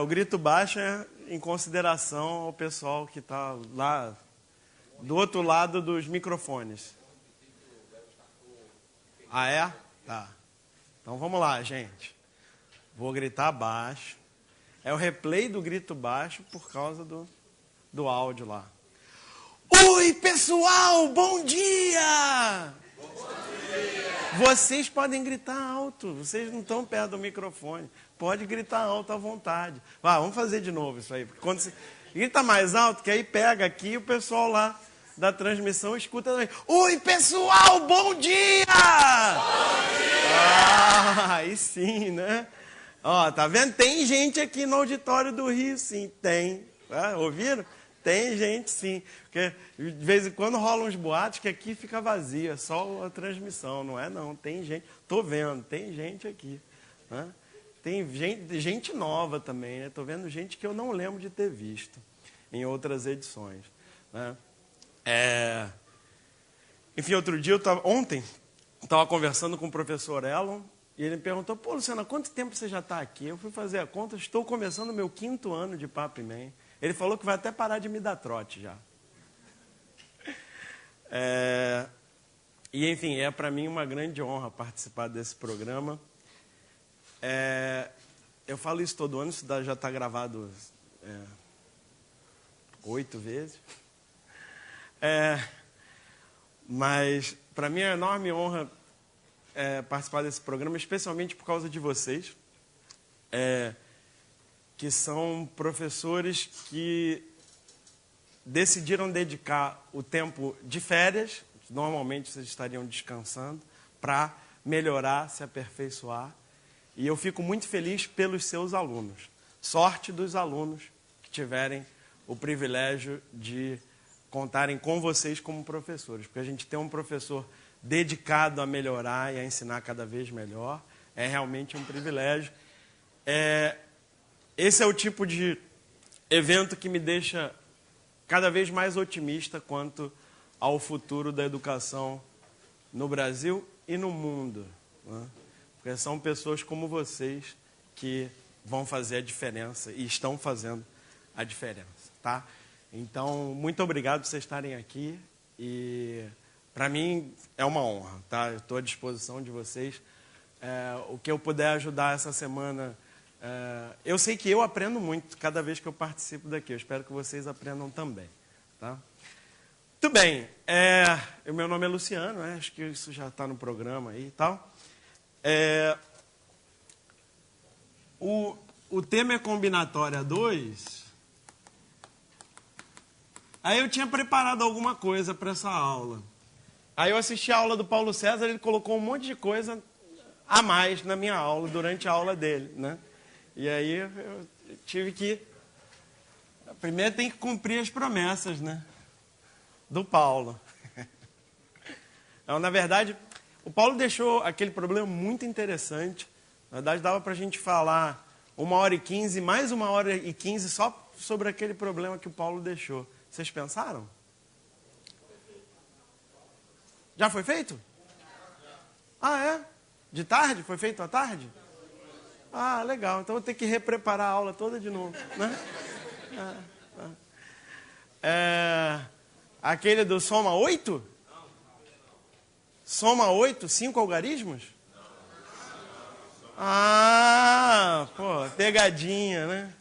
O grito baixo é em consideração ao pessoal que está lá do outro lado dos microfones. Ah, é? Tá. Então vamos lá, gente. Vou gritar baixo. É o replay do grito baixo por causa do áudio lá. Oi, pessoal, bom dia! Bom dia! Vocês podem gritar alto, vocês não estão perto do microfone. Pode gritar alto à vontade. Vamos fazer de novo isso aí. Porque quando você grita mais alto, que aí pega aqui e o pessoal lá da transmissão escuta também. Oi, pessoal, bom dia! Bom dia! Aí sim, né? Ó, tá vendo? Tem gente aqui no auditório do Rio, sim, tem. Ouviram? Tem gente, sim. Porque de vez em quando rolam uns boatos que aqui fica vazio, é só a transmissão, não é não. Tem gente, tô vendo, tem gente aqui. Né? Tem gente nova também, né? Tô vendo gente que eu não lembro de ter visto em outras edições. Né? Enfim, ontem, eu estava conversando com o professor Elon, e ele me perguntou, pô, Luciano, há quanto tempo você já está aqui? Eu fui fazer a conta, estou começando o meu 5º ano de Papo e Man. Ele falou que vai até parar de me dar trote já. E, enfim, é para mim uma grande honra participar desse programa. Eu falo isso todo ano, isso já está gravado 8 vezes. Mas, para mim, é uma enorme honra participar desse programa, especialmente por causa de vocês, que são professores que decidiram dedicar o tempo de férias, normalmente vocês estariam descansando, para melhorar, se aperfeiçoar. E eu fico muito feliz pelos seus alunos. Sorte dos alunos que tiverem o privilégio de contarem com vocês como professores, porque a gente tem um professor dedicado a melhorar e a ensinar cada vez melhor, é realmente um privilégio. Esse é o tipo de evento que me deixa cada vez mais otimista quanto ao futuro da educação no Brasil e no mundo. Né? Porque são pessoas como vocês que vão fazer a diferença e estão fazendo a diferença. Tá? Então, muito obrigado por vocês estarem aqui e, para mim, é uma honra. Tá? Eu estou à disposição de vocês. O que eu puder ajudar essa semana... eu sei que eu aprendo muito cada vez que eu participo daqui. Eu espero que vocês aprendam também. Tá? Muito bem. O meu nome é Luciano, acho que isso já está no programa aí e tal. O tema é combinatória 2. Aí eu tinha preparado alguma coisa para essa aula. Aí eu assisti a aula do Paulo César, ele colocou um monte de coisa a mais na minha aula, durante a aula dele, né? E aí eu tive que... Primeiro tem que cumprir as promessas, né? Do Paulo. Então, na verdade, o Paulo deixou aquele problema muito interessante. Na verdade, dava para a gente falar 1h15, mais 1h15 só sobre aquele problema que o Paulo deixou. Vocês pensaram? Já foi feito? Ah, é? De tarde? Foi feito à tarde? Ah, legal. Então vou ter que repreparar a aula toda de novo, né? Aquele do soma 8? Soma 8, 5 algarismos? Ah, pô, pegadinha, né?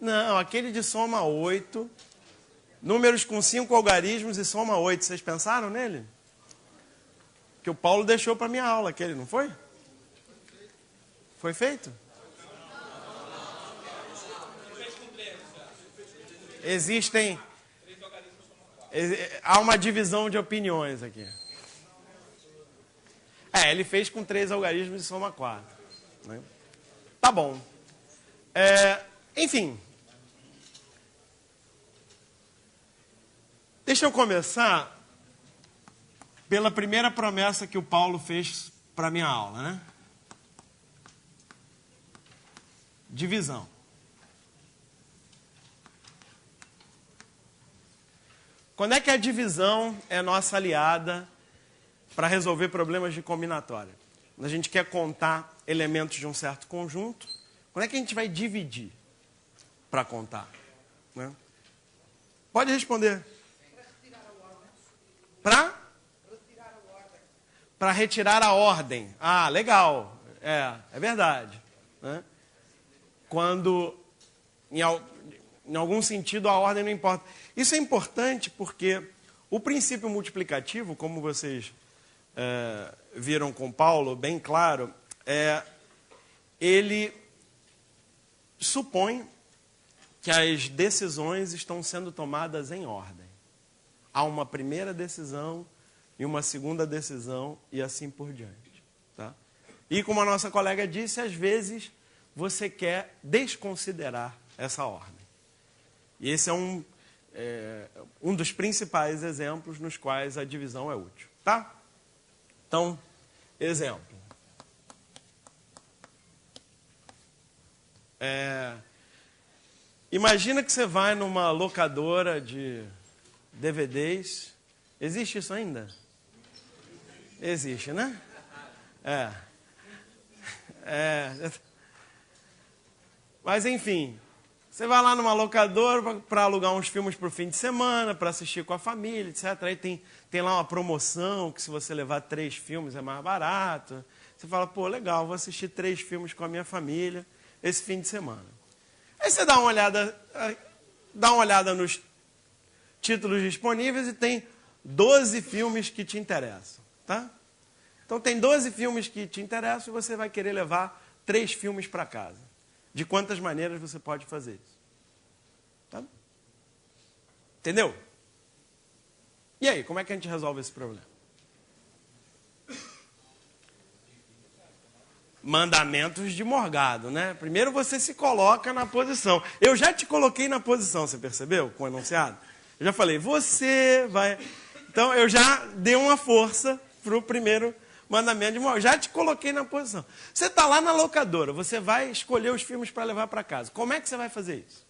Não, aquele de soma 8, números com 5 algarismos e soma 8. Vocês pensaram nele? Que o Paulo deixou para minha aula, aquele, não foi? Foi feito? Existem... Há uma divisão de opiniões aqui. Ele fez com 3 algarismos e soma 4. Né? Tá bom. Enfim. Deixa eu começar pela primeira promessa que o Paulo fez para a minha aula, né? Divisão. Quando é que a divisão é nossa aliada para resolver problemas de combinatória? Quando a gente quer contar elementos de um certo conjunto Quando é que a gente vai dividir para contar? Né? Pode responder. Para retirar a ordem. Ah, legal. É verdade. Né? Quando, em algum sentido, a ordem não importa. Isso é importante porque o princípio multiplicativo, como vocês viram com Paulo, bem claro, ele supõe que as decisões estão sendo tomadas em ordem. Há uma primeira decisão e uma segunda decisão e assim por diante. Tá? E como a nossa colega disse, às vezes você quer desconsiderar essa ordem. E esse é um dos principais exemplos nos quais a divisão é útil. Tá? Então, exemplo. Imagina que você vai numa locadora de DVDs. Existe isso ainda? Existe, né? Mas, enfim, você vai lá numa locadora para alugar uns filmes para o fim de semana, para assistir com a família, etc. Aí tem lá uma promoção que se você levar 3 filmes é mais barato. Você fala, pô, legal, vou assistir 3 filmes com a minha família esse fim de semana. Aí você dá uma olhada nos títulos disponíveis e tem 12 filmes que te interessam, tá? Então tem 12 filmes que te interessam e você vai querer levar 3 filmes para casa. De quantas maneiras você pode fazer isso? Tá? Entendeu? E aí, como é que a gente resolve esse problema? Mandamentos de Morgado, né? Primeiro você se coloca na posição. Eu já te coloquei na posição, você percebeu? Com o enunciado. Eu já falei, você vai... Então, eu já dei uma força para o primeiro mandamento de Morgado. Já te coloquei na posição. Você está lá na locadora, você vai escolher os filmes para levar para casa. Como é que você vai fazer isso?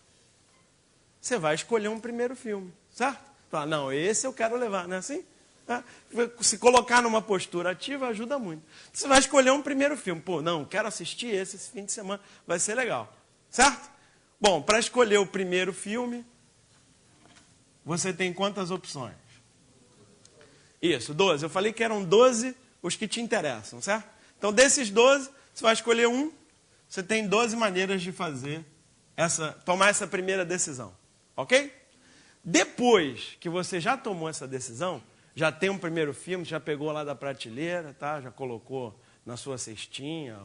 Você vai escolher um primeiro filme, certo? Fala, não, esse eu quero levar, não é assim? Se colocar numa postura ativa ajuda muito. Você vai escolher um primeiro filme. Pô, não, quero assistir esse fim de semana, vai ser legal. Certo? Bom, para escolher o primeiro filme, você tem quantas opções? Isso, 12. Eu falei que eram 12 os que te interessam, certo? Então, desses 12, você vai escolher um. Você tem 12 maneiras de fazer tomar essa primeira decisão. Ok? Depois que você já tomou essa decisão, já tem um primeiro filme, já pegou lá da prateleira, tá? Já colocou na sua cestinha.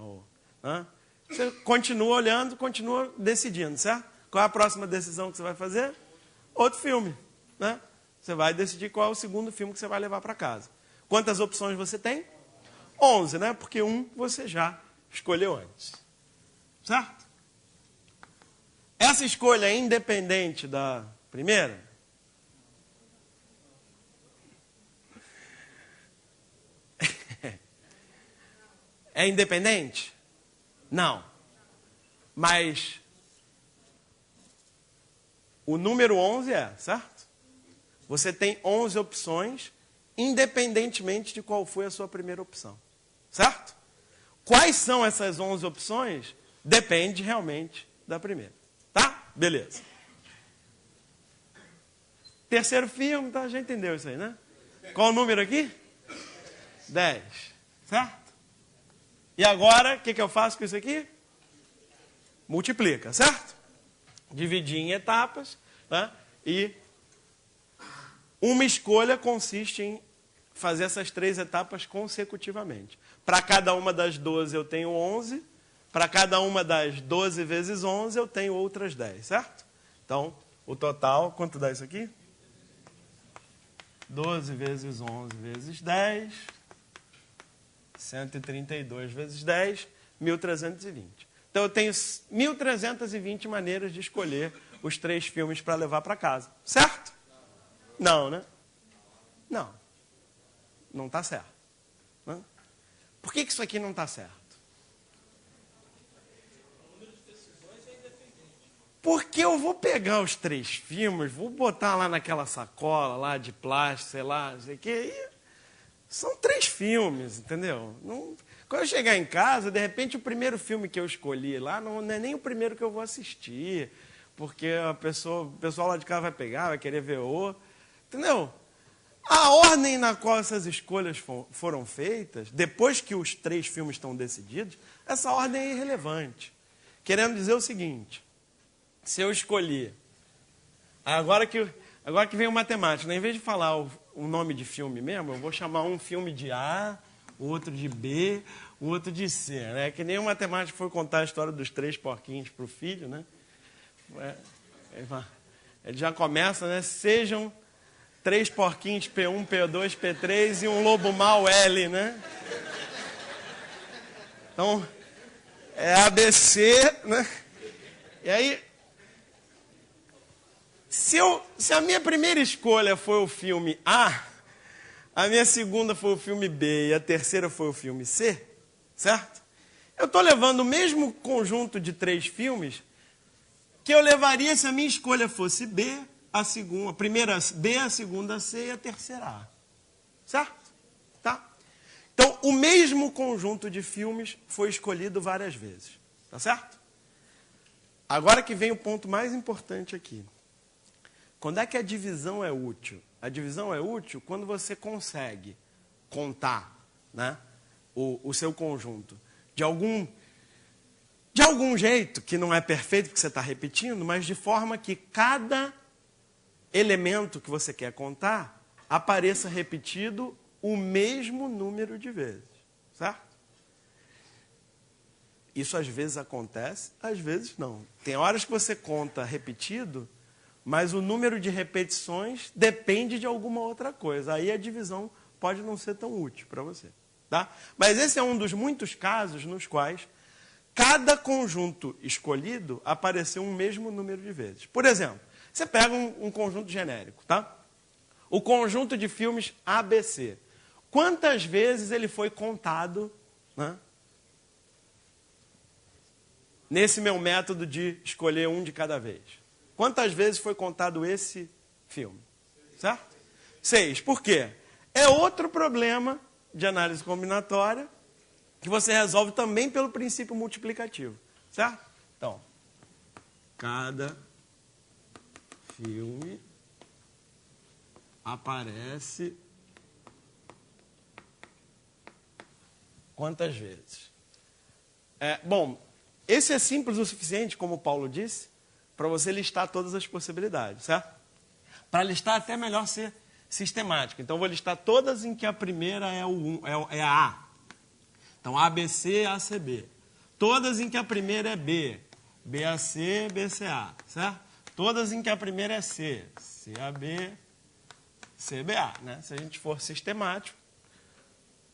Você continua olhando, continua decidindo, certo? Qual é a próxima decisão que você vai fazer? Outro filme. Né? Você vai decidir qual é o segundo filme que você vai levar para casa. Quantas opções você tem? 11, né? Porque um você já escolheu antes. Certo? Essa escolha é independente da primeira? É independente? Não. Mas o número 11 certo? Você tem 11 opções, independentemente de qual foi a sua primeira opção. Certo? Quais são essas 11 opções? Depende realmente da primeira. Tá? Beleza. Terceiro filme, tá? Já entendeu isso aí, né? Qual o número aqui? 10. Certo? E agora, o que eu faço com isso aqui? Multiplica, certo? Dividir em etapas, tá? E uma escolha consiste em fazer essas 3 etapas consecutivamente. Para cada uma das 12 eu tenho 11, para cada uma das 12 vezes 11 eu tenho outras 10, certo? Então, o total, quanto dá isso aqui? 12 vezes 11 vezes 10... 132 vezes 10, 1.320. Então, eu tenho 1.320 maneiras de escolher os 3 filmes para levar para casa. Certo? Não, né? Não. Não está certo. Né? Por que isso aqui não está certo? Porque eu vou pegar os 3 filmes, vou botar lá naquela sacola lá de plástico, sei lá, não sei o quê, e são 3 filmes, entendeu? Não, Quando eu chegar em casa, de repente o primeiro filme que eu escolhi lá não é nem o primeiro que eu vou assistir, porque o pessoal lá de casa vai pegar, vai querer ver outro. Entendeu? A ordem na qual essas escolhas foram feitas, depois que os 3 filmes estão decididos, essa ordem é irrelevante. Querendo dizer o seguinte, se eu escolher, agora que vem o matemático, né? Em vez de falar o nome de filme mesmo, eu vou chamar um filme de A, outro de B, outro de C. Né? Que nem o matemático foi contar a história dos 3 porquinhos para o filho, né? Ele já começa, né? Sejam 3 porquinhos P1, P2, P3 e um lobo mau L, né? Então, é ABC, né? E aí, se a minha primeira escolha foi o filme A, a minha segunda foi o filme B e a terceira foi o filme C, certo? Eu estou levando o mesmo conjunto de 3 filmes que eu levaria se a minha escolha fosse B, a primeira B, a segunda C e a terceira A. Certo? Tá? Então, o mesmo conjunto de filmes foi escolhido várias vezes. Tá certo? Agora que vem o ponto mais importante aqui. Quando é que a divisão é útil? A divisão é útil quando você consegue contar, né, o seu conjunto de algum jeito, que não é perfeito porque você está repetindo, mas de forma que cada elemento que você quer contar apareça repetido o mesmo número de vezes. Certo? Isso às vezes acontece, às vezes não. Tem horas que você conta repetido, mas o número de repetições depende de alguma outra coisa. Aí a divisão pode não ser tão útil para você. Tá? Mas esse é um dos muitos casos nos quais cada conjunto escolhido apareceu um mesmo número de vezes. Por exemplo, você pega um conjunto genérico, tá? O conjunto de filmes ABC. Quantas vezes ele foi contado, né, nesse meu método de escolher um de cada vez? Quantas vezes foi contado esse filme? Certo? 6. Por quê? É outro problema de análise combinatória que você resolve também pelo princípio multiplicativo. Certo? Então, cada filme aparece quantas vezes? Bom, esse é simples o suficiente, como o Paulo disse, para você listar todas as possibilidades, certo? Para listar até melhor ser sistemático. Então, eu vou listar todas em que a primeira é a A. Então, ABC, ACB. Todas em que a primeira é B. BAC, BCA, certo? Todas em que a primeira é C. CAB, CBA, né? Se a gente for sistemático,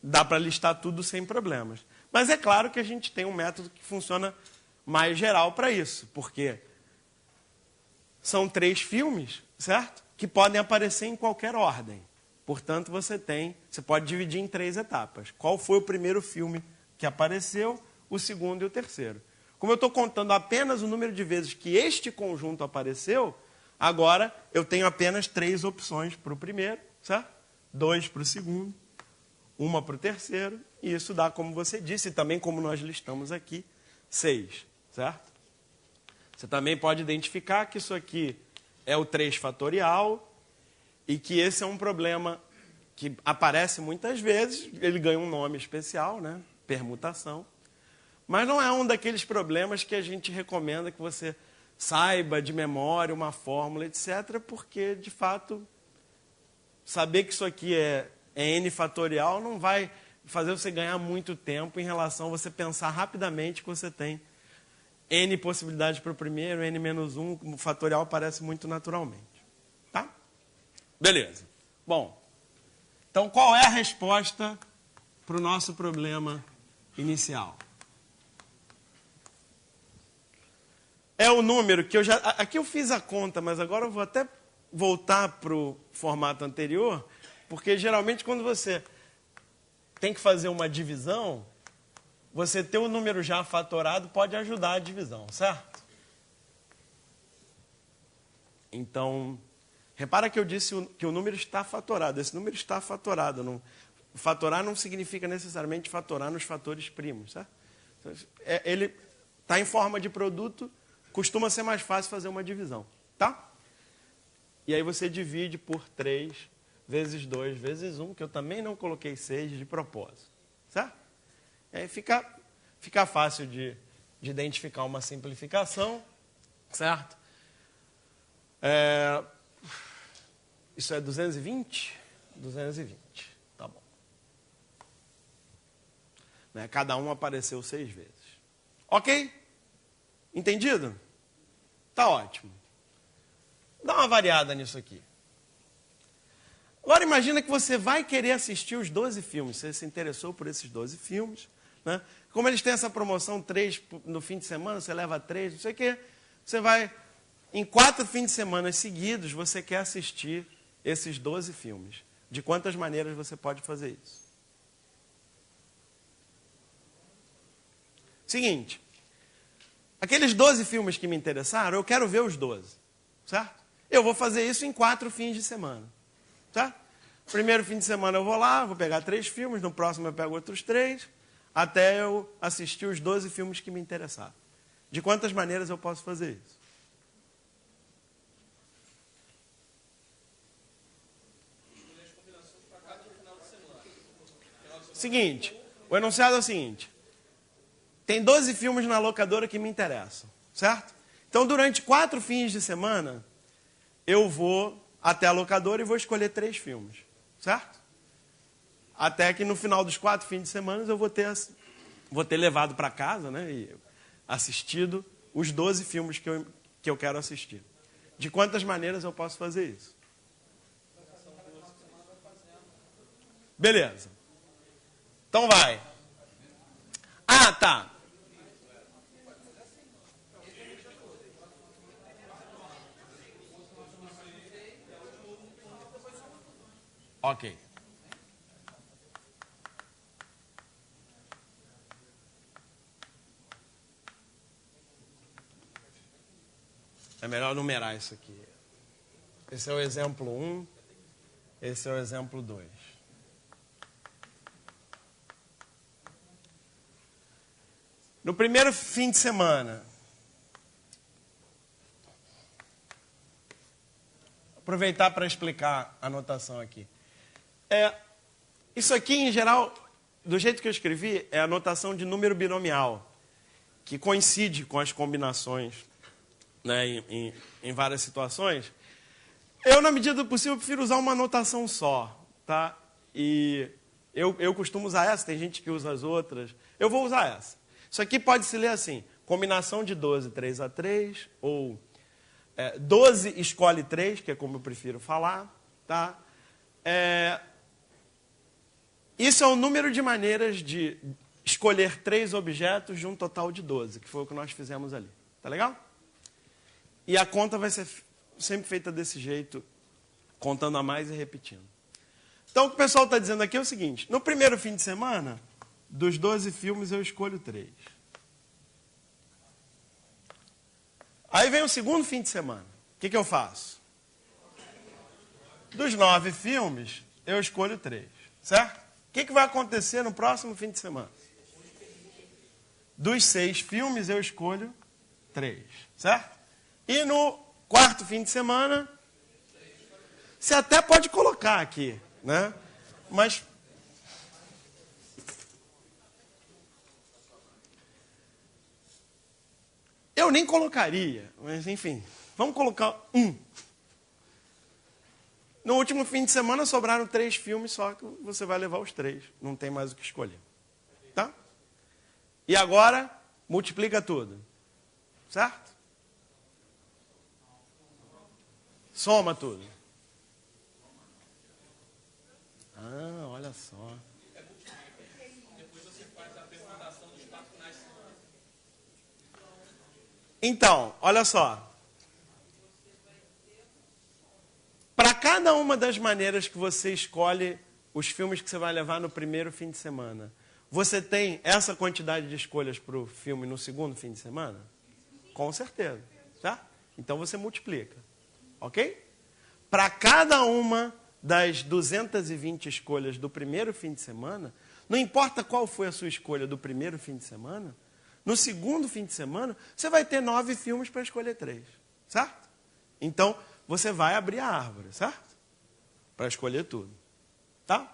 dá para listar tudo sem problemas. Mas é claro que a gente tem um método que funciona mais geral para isso, porque são 3 filmes, certo? Que podem aparecer em qualquer ordem. Portanto, você pode dividir em 3 etapas. Qual foi o primeiro filme que apareceu, o segundo e o terceiro? Como eu estou contando apenas o número de vezes que este conjunto apareceu, agora eu tenho apenas 3 opções para o primeiro, certo? 2 para o segundo, 1 para o terceiro, e isso dá, como você disse, e também como nós listamos aqui, 6, certo? Você também pode identificar que isso aqui é o 3 fatorial e que esse é um problema que aparece muitas vezes, ele ganha um nome especial, né? Permutação. Mas não é um daqueles problemas que a gente recomenda que você saiba de memória uma fórmula, etc., porque, de fato, saber que isso aqui é n fatorial não vai fazer você ganhar muito tempo em relação a você pensar rapidamente que você tem n possibilidades para o primeiro, n menos 1, o fatorial aparece muito naturalmente. Tá? Beleza. Bom, então qual é a resposta para o nosso problema inicial? É o número que eu já... Aqui eu fiz a conta, mas agora eu vou até voltar para o formato anterior, porque geralmente quando você tem que fazer uma divisão, você ter o número já fatorado pode ajudar a divisão, certo? Então, repara que eu disse que o número está fatorado. Esse número está fatorado. Não, fatorar não significa necessariamente fatorar nos fatores primos, certo? Ele está em forma de produto, costuma ser mais fácil fazer uma divisão, tá? E aí você divide por 3 vezes 2 vezes 1, que eu também não coloquei 6 de propósito, certo? E aí fica fácil de identificar uma simplificação, certo? Isso é 220? 220, tá bom. Né? Cada um apareceu 6 vezes. Ok? Entendido? Tá ótimo. Dá uma variada nisso aqui. Agora imagina que você vai querer assistir os 12 filmes. Você se interessou por esses 12 filmes. Né? Como eles têm essa promoção 3 no fim de semana, você leva 3, não sei o quê. Você vai, em 4 fins de semana seguidos, você quer assistir esses 12 filmes. De quantas maneiras você pode fazer isso? Seguinte, aqueles 12 filmes que me interessaram, eu quero ver os 12, certo? Eu vou fazer isso em 4 fins de semana, certo? Primeiro fim de semana eu vou lá, vou pegar 3 filmes, no próximo eu pego outros 3, até eu assistir os 12 filmes que me interessaram. De quantas maneiras eu posso fazer isso? Seguinte, o enunciado é o seguinte. Tem 12 filmes na locadora que me interessam, certo? Então, durante 4 fins de semana, eu vou até a locadora e vou escolher 3 filmes, certo? Até que no final dos 4 fins de semana eu vou ter levado para casa, né, e assistido os 12 filmes que eu quero assistir. De quantas maneiras eu posso fazer isso? Beleza. Então vai. Ah, tá. Ok. É melhor numerar isso aqui. Esse é o exemplo 1, esse é o exemplo 2. No primeiro fim de semana, aproveitar para explicar a anotação aqui. Isso aqui, em geral, do jeito que eu escrevi, é a notação de número binomial, que coincide com as combinações, né, em várias situações. Eu, na medida do possível, prefiro usar uma notação só, tá? E eu costumo usar essa, tem gente que usa as outras. Eu vou usar essa. Isso aqui pode se ler assim, combinação de 12, 3 a 3, ou 12 escolhe 3, que é como eu prefiro falar, tá? Isso é o número de maneiras de escolher 3 objetos de um total de 12, que foi o que nós fizemos ali. Tá legal? E a conta vai ser sempre feita desse jeito, contando a mais e repetindo. Então, o que o pessoal está dizendo aqui é o seguinte. No primeiro fim de semana, dos 12 filmes, eu escolho 3. Aí vem o segundo fim de semana. O que eu faço? Dos 9 filmes, eu escolho 3. Certo? O que vai acontecer no próximo fim de semana? Dos 6 filmes, eu escolho 3. Certo? E no quarto fim de semana, você até pode colocar aqui, né? Mas eu nem colocaria, mas enfim, vamos colocar 1. No último fim de semana sobraram 3 filmes, só que você vai levar os 3. Não tem mais o que escolher. Tá? E agora, multiplica tudo. Certo? Soma tudo. Ah, olha só. Então, olha só. Para cada uma das maneiras que você escolhe os filmes que você vai levar no primeiro fim de semana, você tem essa quantidade de escolhas para o filme no segundo fim de semana? Com certeza. Tá? Então você multiplica. Ok? Para cada uma das 220 escolhas do primeiro fim de semana, não importa qual foi a sua escolha do primeiro fim de semana, no segundo fim de semana, você vai ter 9 filmes para escolher 3, certo? Então, você vai abrir a árvore, certo? Para escolher tudo, tá?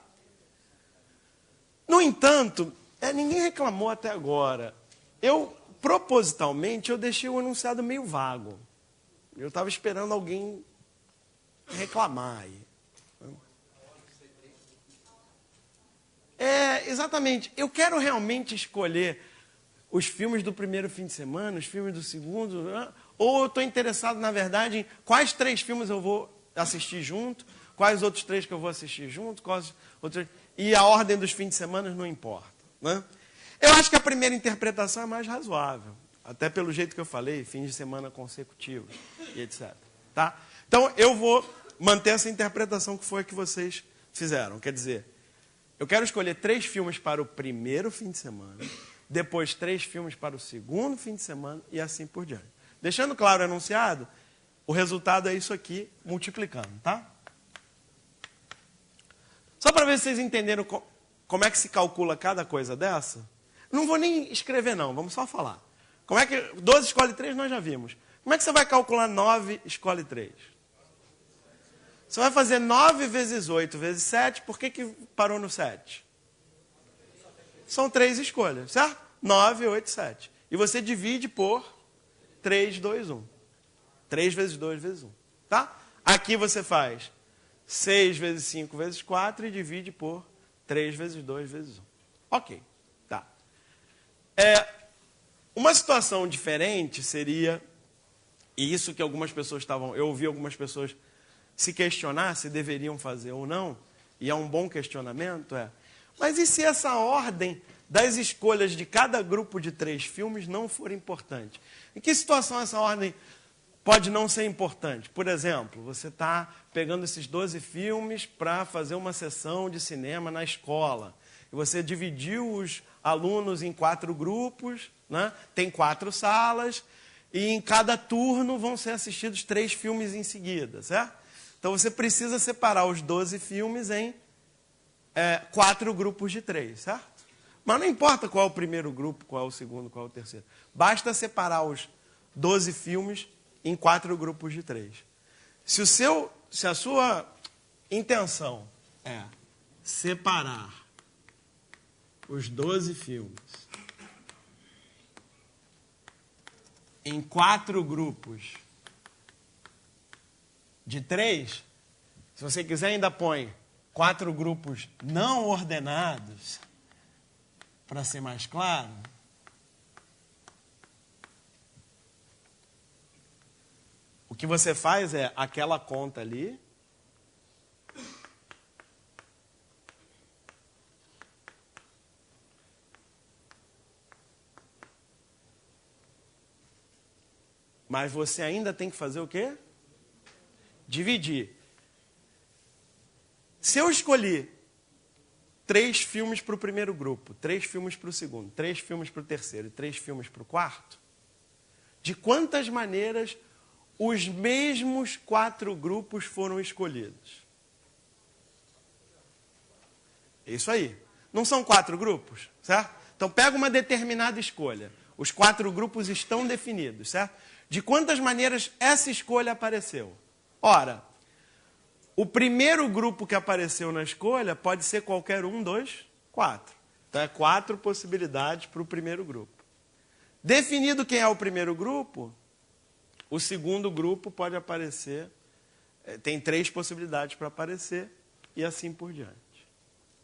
No entanto, ninguém reclamou até agora. Propositalmente, eu deixei o enunciado meio vago. Eu estava esperando alguém reclamar aí. Exatamente. Eu quero realmente escolher os filmes do primeiro fim de semana, os filmes do segundo, ou eu estou interessado, na verdade, em quais 3 filmes eu vou assistir junto, quais outros 3 que eu vou assistir junto, quais outros... E a ordem dos fins de semana não importa, né? Eu acho que a primeira interpretação é mais razoável, até pelo jeito que eu falei, fins de semana consecutivos e etc. Tá? Então, eu vou manter essa interpretação que foi a que vocês fizeram. Quer dizer, eu quero escolher 3 filmes para o primeiro fim de semana, depois 3 filmes para o segundo fim de semana e assim por diante. Deixando claro o enunciado, o resultado é isso aqui, multiplicando, tá? Só para ver se vocês entenderam como é que se calcula cada coisa dessa. Não vou nem escrever não, vamos só falar. Como é que 12 escolhe 3 nós já vimos. Como é que você vai calcular 9 escolhe 3? Você vai fazer 9 vezes 8 vezes 7, por que parou no 7? São 3 escolhas, certo? 9, 8, 7. E você divide por 3, 2, 1. 3 vezes 2 vezes 1. Tá? Aqui você faz 6 vezes 5 vezes 4 e divide por 3 vezes 2 vezes 1. Ok. Tá. Uma situação diferente seria, e isso que algumas pessoas eu ouvi algumas pessoas se questionar se deveriam fazer ou não, e é um bom questionamento, mas e se essa ordem das escolhas de cada grupo de 3 filmes não for importante? Em que situação essa ordem pode não ser importante? Por exemplo, você está pegando esses 12 filmes para fazer uma sessão de cinema na escola. E você dividiu os alunos em 4 grupos, né? Tem 4 salas, e em cada turno vão ser assistidos 3 filmes em seguida, certo? Então você precisa separar os 12 filmes em 4 grupos de 3, certo? Mas não importa qual é o primeiro grupo, qual é o segundo, qual é o terceiro. Basta separar os 12 filmes em 4 grupos de 3. Se a sua intenção é separar os 12 filmes em 4 grupos de 3, se você quiser ainda põe 4 grupos não ordenados, para ser mais claro. O que você faz é aquela conta ali, mas você ainda tem que fazer o quê? Dividir. Se eu escolhi 3 filmes para o primeiro grupo, 3 filmes para o segundo, 3 filmes para o terceiro e 3 filmes para o quarto, de quantas maneiras os mesmos 4 grupos foram escolhidos? Isso aí. Não são 4 grupos, certo? Então pega uma determinada escolha. Os 4 grupos estão definidos, certo? De quantas maneiras essa escolha apareceu? Ora, o primeiro grupo que apareceu na escolha pode ser qualquer 1, 2, 4. Então, 4 possibilidades para o primeiro grupo. Definido quem é o primeiro grupo, o segundo grupo pode aparecer, tem 3 possibilidades para aparecer, e assim por diante.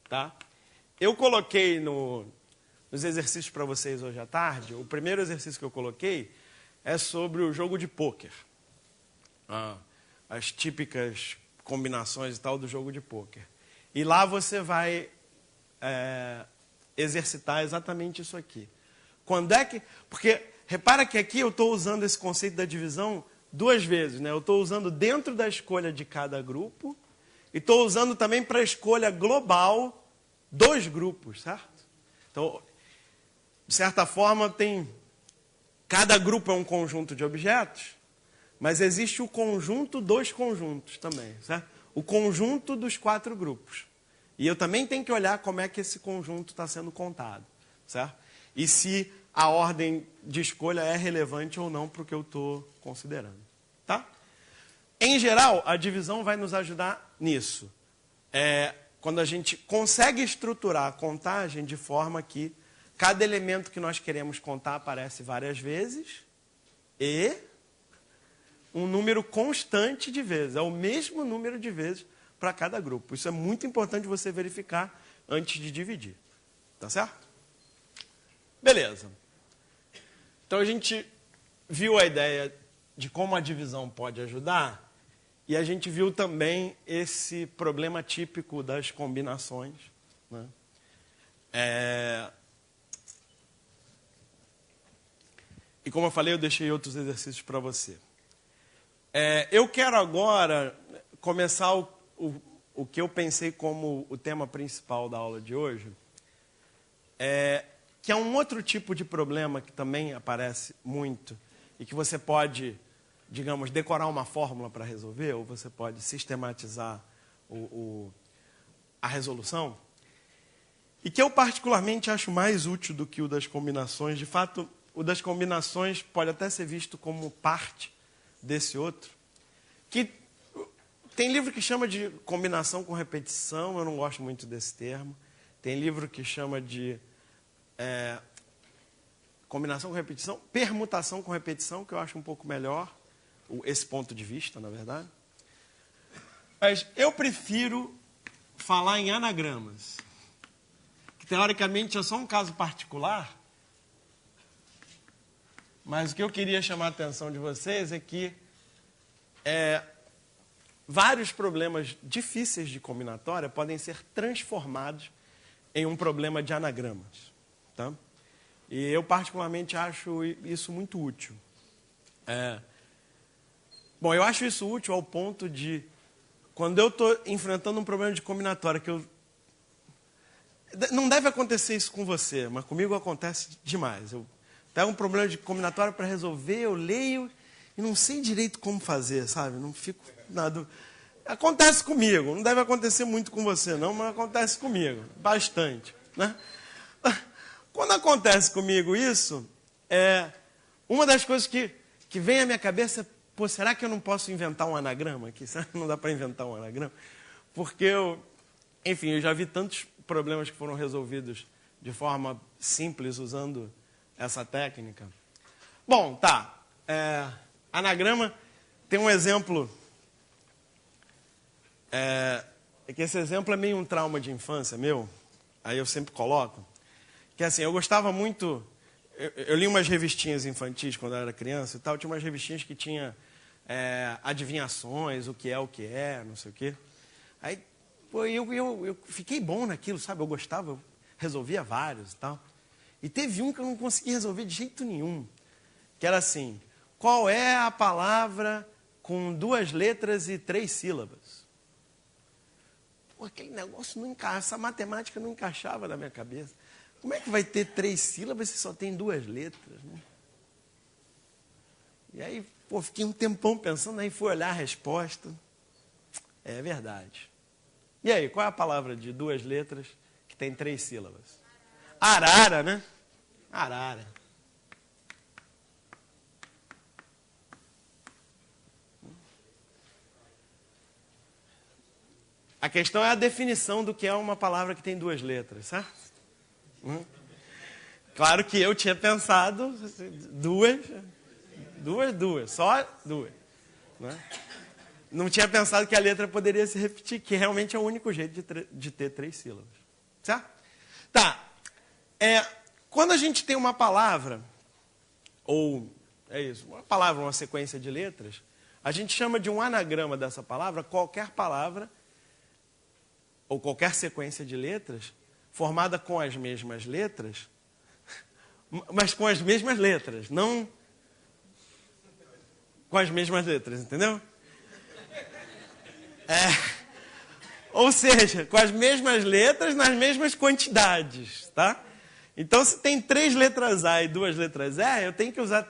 Tá? Eu coloquei nos exercícios para vocês hoje à tarde, o primeiro exercício que eu coloquei é sobre o jogo de pôquer. As típicas combinações e tal do jogo de pôquer. E lá você vai exercitar exatamente isso aqui. Quando é que... Porque, repara que aqui eu estou usando esse conceito da divisão 2 vezes, né? Eu estou usando dentro da escolha de cada grupo e estou usando também para a escolha global 2 grupos, certo? Então, de certa forma, cada grupo é um conjunto de objetos, mas existe o conjunto dos conjuntos também, certo? o conjunto dos 4 grupos. E eu também tenho que olhar como é que esse conjunto está sendo contado, certo? E se a ordem de escolha é relevante ou não para o que eu estou considerando, tá? Em geral, a divisão vai nos ajudar nisso. Quando a gente consegue estruturar a contagem de forma que cada elemento que nós queremos contar aparece várias vezes e um número constante de vezes. É o mesmo número de vezes para cada grupo. Isso é muito importante você verificar antes de dividir. Tá certo? Beleza. Então a gente viu a ideia de como a divisão pode ajudar e a gente viu também esse problema típico das combinações, né? E como eu falei, eu deixei outros exercícios para você. Eu quero agora começar o que eu pensei como o tema principal da aula de hoje, que é um outro tipo de problema que também aparece muito e que você pode, digamos, decorar uma fórmula para resolver, ou você pode sistematizar a resolução, e que eu particularmente acho mais útil do que o das combinações. De fato, o das combinações pode até ser visto como parte desse outro, que tem livro que chama de combinação com repetição, eu não gosto muito desse termo. Tem livro que chama de combinação com repetição, permutação com repetição, que eu acho um pouco melhor, esse ponto de vista, na verdade. Mas eu prefiro falar em anagramas, que teoricamente é só um caso particular, mas o que eu queria chamar a atenção de vocês é que vários problemas difíceis de combinatória podem ser transformados em um problema de anagramas. Tá? E eu particularmente acho isso muito útil. Bom, eu acho isso útil ao ponto de, quando eu estou enfrentando um problema de combinatória, não deve acontecer isso com você, mas comigo acontece demais. Eu pego um problema de combinatória para resolver, eu leio e não sei direito como fazer, sabe? Não fico nada. Acontece comigo, não deve acontecer muito com você não, mas acontece comigo, bastante, né? Quando acontece comigo isso, uma das coisas que vem à minha cabeça é, pô, será que eu não posso inventar um anagrama aqui? Será que não dá para inventar um anagrama? Porque eu já vi tantos problemas que foram resolvidos de forma simples usando essa técnica. Bom, tá. Anagrama tem um exemplo. Que esse exemplo é meio um trauma de infância meu. Aí eu sempre coloco. Que assim, eu gostava muito. Eu li umas revistinhas infantis quando eu era criança e tal. Tinha umas revistinhas que tinha adivinhações, o que é, não sei o quê. Aí, pô, eu fiquei bom naquilo, sabe? Eu gostava, eu resolvia vários e tal. E teve um que eu não consegui resolver de jeito nenhum. Que era assim: qual é a palavra com 2 letras e 3 sílabas? Pô, aquele negócio não encaixa, essa matemática não encaixava na minha cabeça. Como é que vai ter 3 sílabas se só tem 2 letras, né? E aí, pô, fiquei um tempão pensando, aí fui olhar a resposta. É verdade. E aí, qual é a palavra de 2 letras que tem 3 sílabas? Arara, né? Arara. A questão é a definição do que é uma palavra que tem 2 letras, certo? Claro que eu tinha pensado duas, só 2. Né? Não tinha pensado que a letra poderia se repetir, que realmente é o único jeito de ter 3 sílabas. Certo? Tá. Quando a gente tem uma palavra, ou uma palavra, uma sequência de letras, a gente chama de um anagrama dessa palavra qualquer palavra ou qualquer sequência de letras formada com as mesmas letras, mas com as mesmas letras, não com as mesmas letras, entendeu? Ou seja, com as mesmas letras nas mesmas quantidades, tá? Então, se tem 3 letras A e 2 letras E, eu tenho que usar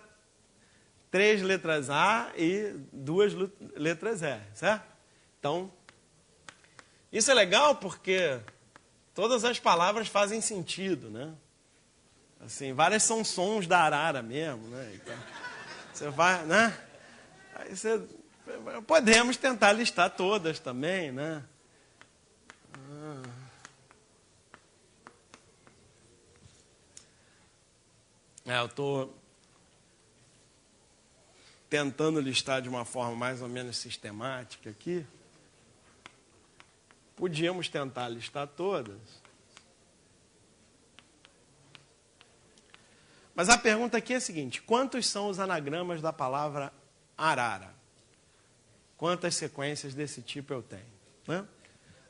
3 letras A e 2 letras E, certo? Então, Isso é legal porque todas as palavras fazem sentido, né? Assim, várias são sons da arara mesmo, né? Então, você vai, né? Aí podemos tentar listar todas também, né? Eu estou tentando listar de uma forma mais ou menos sistemática aqui. Podíamos tentar listar todas. Mas a pergunta aqui é a seguinte: quantos são os anagramas da palavra arara? Quantas sequências desse tipo eu tenho? Né?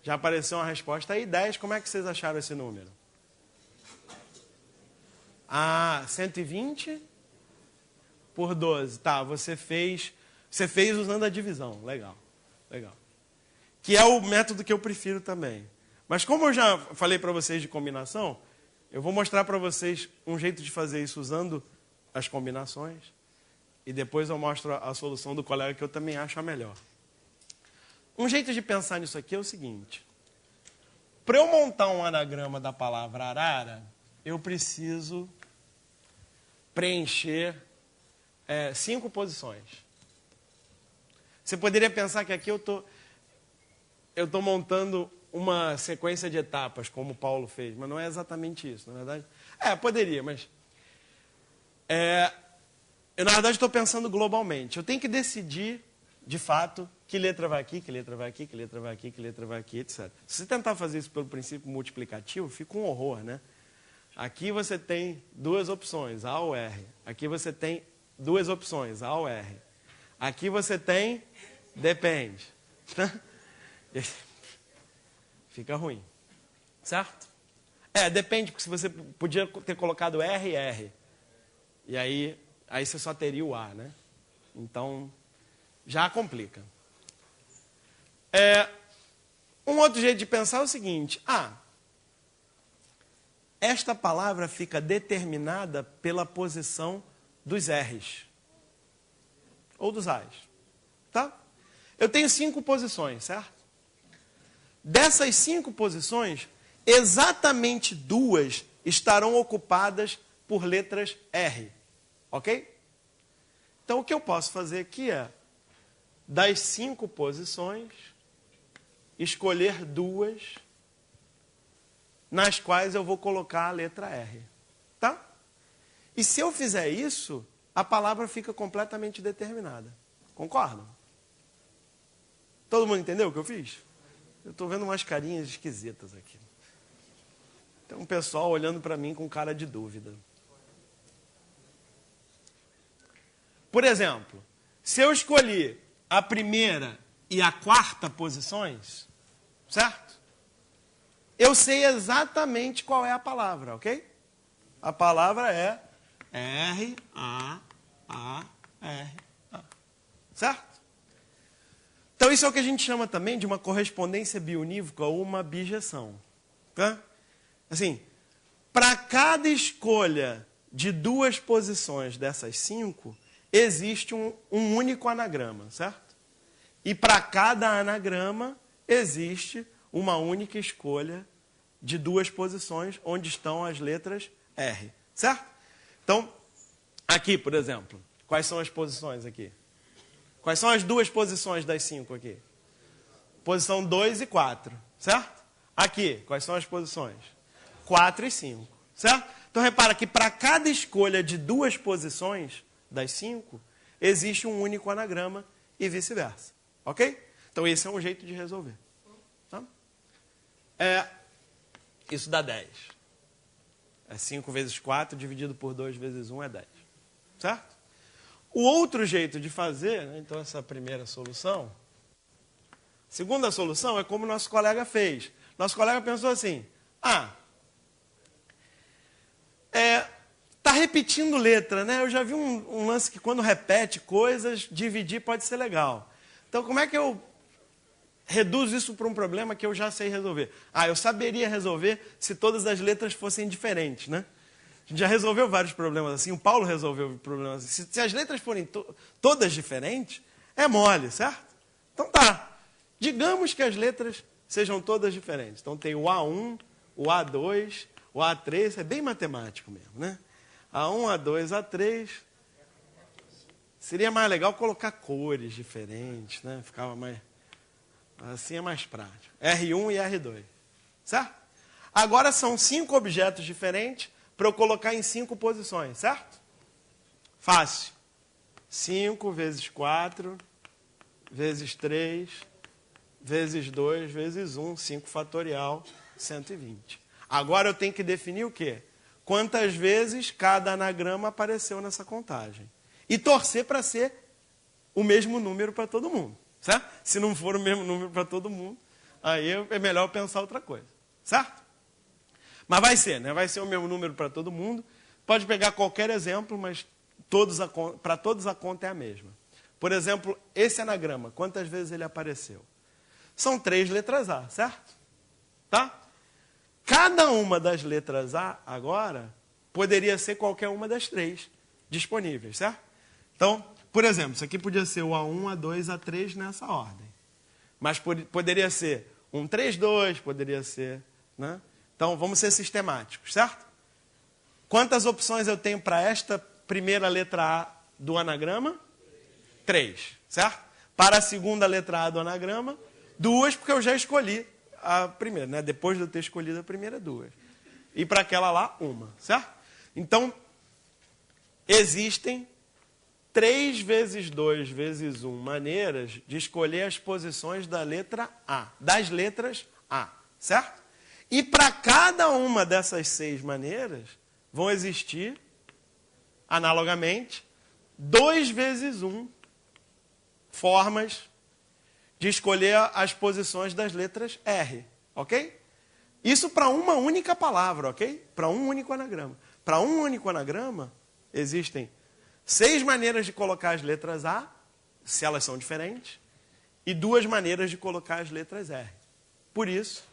Já apareceu uma resposta aí, 10. Como é que vocês acharam esse número? 120 por 12. Tá, você fez usando a divisão. Legal. Que é o método que eu prefiro também. Mas como eu já falei para vocês de combinação, eu vou mostrar para vocês um jeito de fazer isso usando as combinações. E depois eu mostro a solução do colega que eu também acho a melhor. Um jeito de pensar nisso aqui é o seguinte. Para eu montar um anagrama da palavra arara, eu preciso preencher 5 posições. Você poderia pensar que aqui eu estou montando uma sequência de etapas, como Paulo fez, mas não é exatamente isso, na verdade. Poderia, mas... eu, na verdade, estou pensando globalmente. Eu tenho que decidir, de fato, que letra vai aqui, que letra vai aqui, que letra vai aqui, que letra vai aqui, etc. Se você tentar fazer isso pelo princípio multiplicativo, fica um horror, né? Aqui você tem 2 opções, A ou R. Aqui você tem 2 opções, A ou R. Aqui você tem depende. Fica ruim. Certo? Depende, porque se você podia ter colocado R e R. E aí você só teria o A, né? Então, já complica. Um outro jeito de pensar é o seguinte. Esta palavra fica determinada pela posição dos R's. Ou dos A's. Tá? Eu tenho 5 posições, certo? Dessas 5 posições, exatamente 2 estarão ocupadas por letras R. Ok? Então, o que eu posso fazer aqui é, das 5 posições, escolher 2 nas quais eu vou colocar a letra R. Tá? E se eu fizer isso, a palavra fica completamente determinada. Concordam? Todo mundo entendeu o que eu fiz? Eu estou vendo umas carinhas esquisitas aqui. Tem um pessoal olhando para mim com cara de dúvida. Por exemplo, se eu escolher a primeira e a 4ª posições, certo? Eu sei exatamente qual é a palavra, ok? A palavra é R-A-A-R-A. Certo? Então, isso é o que a gente chama também de uma correspondência biunívoca ou uma bijeção. Tá? Assim, para cada escolha de 2 posições dessas 5, existe um único anagrama, certo? E para cada anagrama, existe uma única escolha de 2 posições onde estão as letras R, certo? Então, aqui, por exemplo, quais são as posições aqui? Quais são as 2 posições das 5 aqui? Posição 2 e 4, certo? Aqui, quais são as posições? 4 e 5, certo? Então, repara que para cada escolha de 2 posições das 5, existe um único anagrama e vice-versa, ok? Então, esse é um jeito de resolver. Isso dá 10. 5 vezes 4 dividido por 2 vezes 1 é 10. Certo? O outro jeito de fazer, né, então essa primeira solução, segunda solução é como o nosso colega fez. Nosso colega pensou assim, tá repetindo letra, né? Eu já vi um lance que quando repete coisas, dividir pode ser legal. Então, como é que eu reduzo isso para um problema que eu já sei resolver? Eu saberia resolver se todas as letras fossem diferentes, né? A gente já resolveu vários problemas assim, o Paulo resolveu problemas assim. Se as letras forem todas diferentes, é mole, certo? Então tá. Digamos que as letras sejam todas diferentes. Então tem o A1, o A2, o A3, é bem matemático mesmo, né? A1, A2, A3. Seria mais legal colocar cores diferentes, né? Ficava mais... Assim é mais prático. R1 e R2. Certo? Agora são 5 objetos diferentes para eu colocar em 5 posições, certo? Fácil. 5 vezes 4, vezes 3, vezes 2, vezes 1, 5 fatorial, 120. Agora eu tenho que definir o quê? Quantas vezes cada anagrama apareceu nessa contagem. E torcer para ser o mesmo número para todo mundo. Certo? Se não for o mesmo número para todo mundo, aí é melhor pensar outra coisa. Certo? Mas vai ser, né? Vai ser o mesmo número para todo mundo. Pode pegar qualquer exemplo, mas para todos a conta é a mesma. Por exemplo, esse anagrama, quantas vezes ele apareceu? São 3 letras A, certo? Tá? Cada uma das letras A, agora, poderia ser qualquer uma das 3 disponíveis, certo? Então, por exemplo, isso aqui podia ser o A1, A2, A3 nessa ordem. Mas poderia ser um 3, 2, poderia ser... Né? Então, vamos ser sistemáticos, certo? Quantas opções eu tenho para esta primeira letra A do anagrama? 3, certo? Para a segunda letra A do anagrama, 2, porque eu já escolhi a primeira, né? Depois de eu ter escolhido a primeira, 2. E para aquela lá, 1, certo? Então, existem 3 vezes 2 vezes 1 maneiras de escolher as posições da letra A, das letras A, certo? E para cada uma dessas 6 maneiras, vão existir, analogamente, 2 vezes 1 formas de escolher as posições das letras R, ok? Isso para uma única palavra, ok? Para um único anagrama. Para um único anagrama, existem 6 maneiras de colocar as letras A, se elas são diferentes, e 2 maneiras de colocar as letras R. Por isso,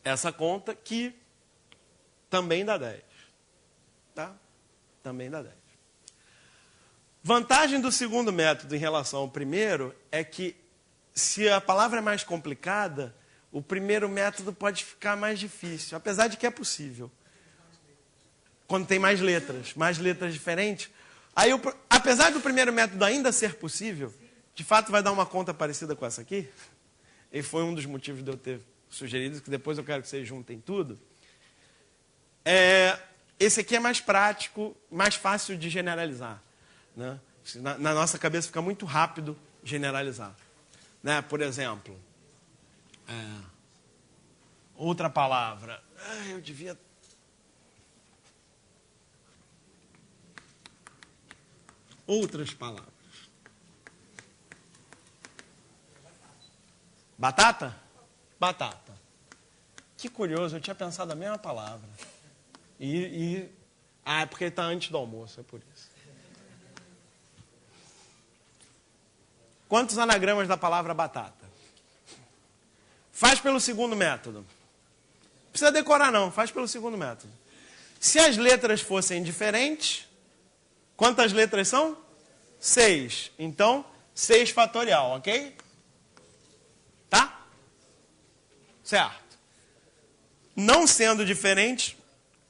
essa conta que também dá 10. Tá? Também dá 10. Vantagem do segundo método em relação ao primeiro é que, se a palavra é mais complicada, o primeiro método pode ficar mais difícil, apesar de que é possível. Quando tem mais letras diferentes. Aí, apesar do primeiro método ainda ser possível, de fato vai dar uma conta parecida com essa aqui, e foi um dos motivos de eu ter sugerido, que depois eu quero que vocês juntem tudo. Esse aqui é mais prático, mais fácil de generalizar. Né? Na nossa cabeça fica muito rápido generalizar. Né? Por exemplo, outra palavra. Eu devia... Outras palavras. Batata? Batata. Que curioso, eu tinha pensado a mesma palavra. É porque está antes do almoço, é por isso. Quantos anagramas da palavra batata? Faz pelo segundo método. Não precisa decorar não, faz pelo segundo método. Se as letras fossem diferentes, quantas letras são? 6. Então, 6 fatorial, ok? Tá? Certo. Não sendo diferentes,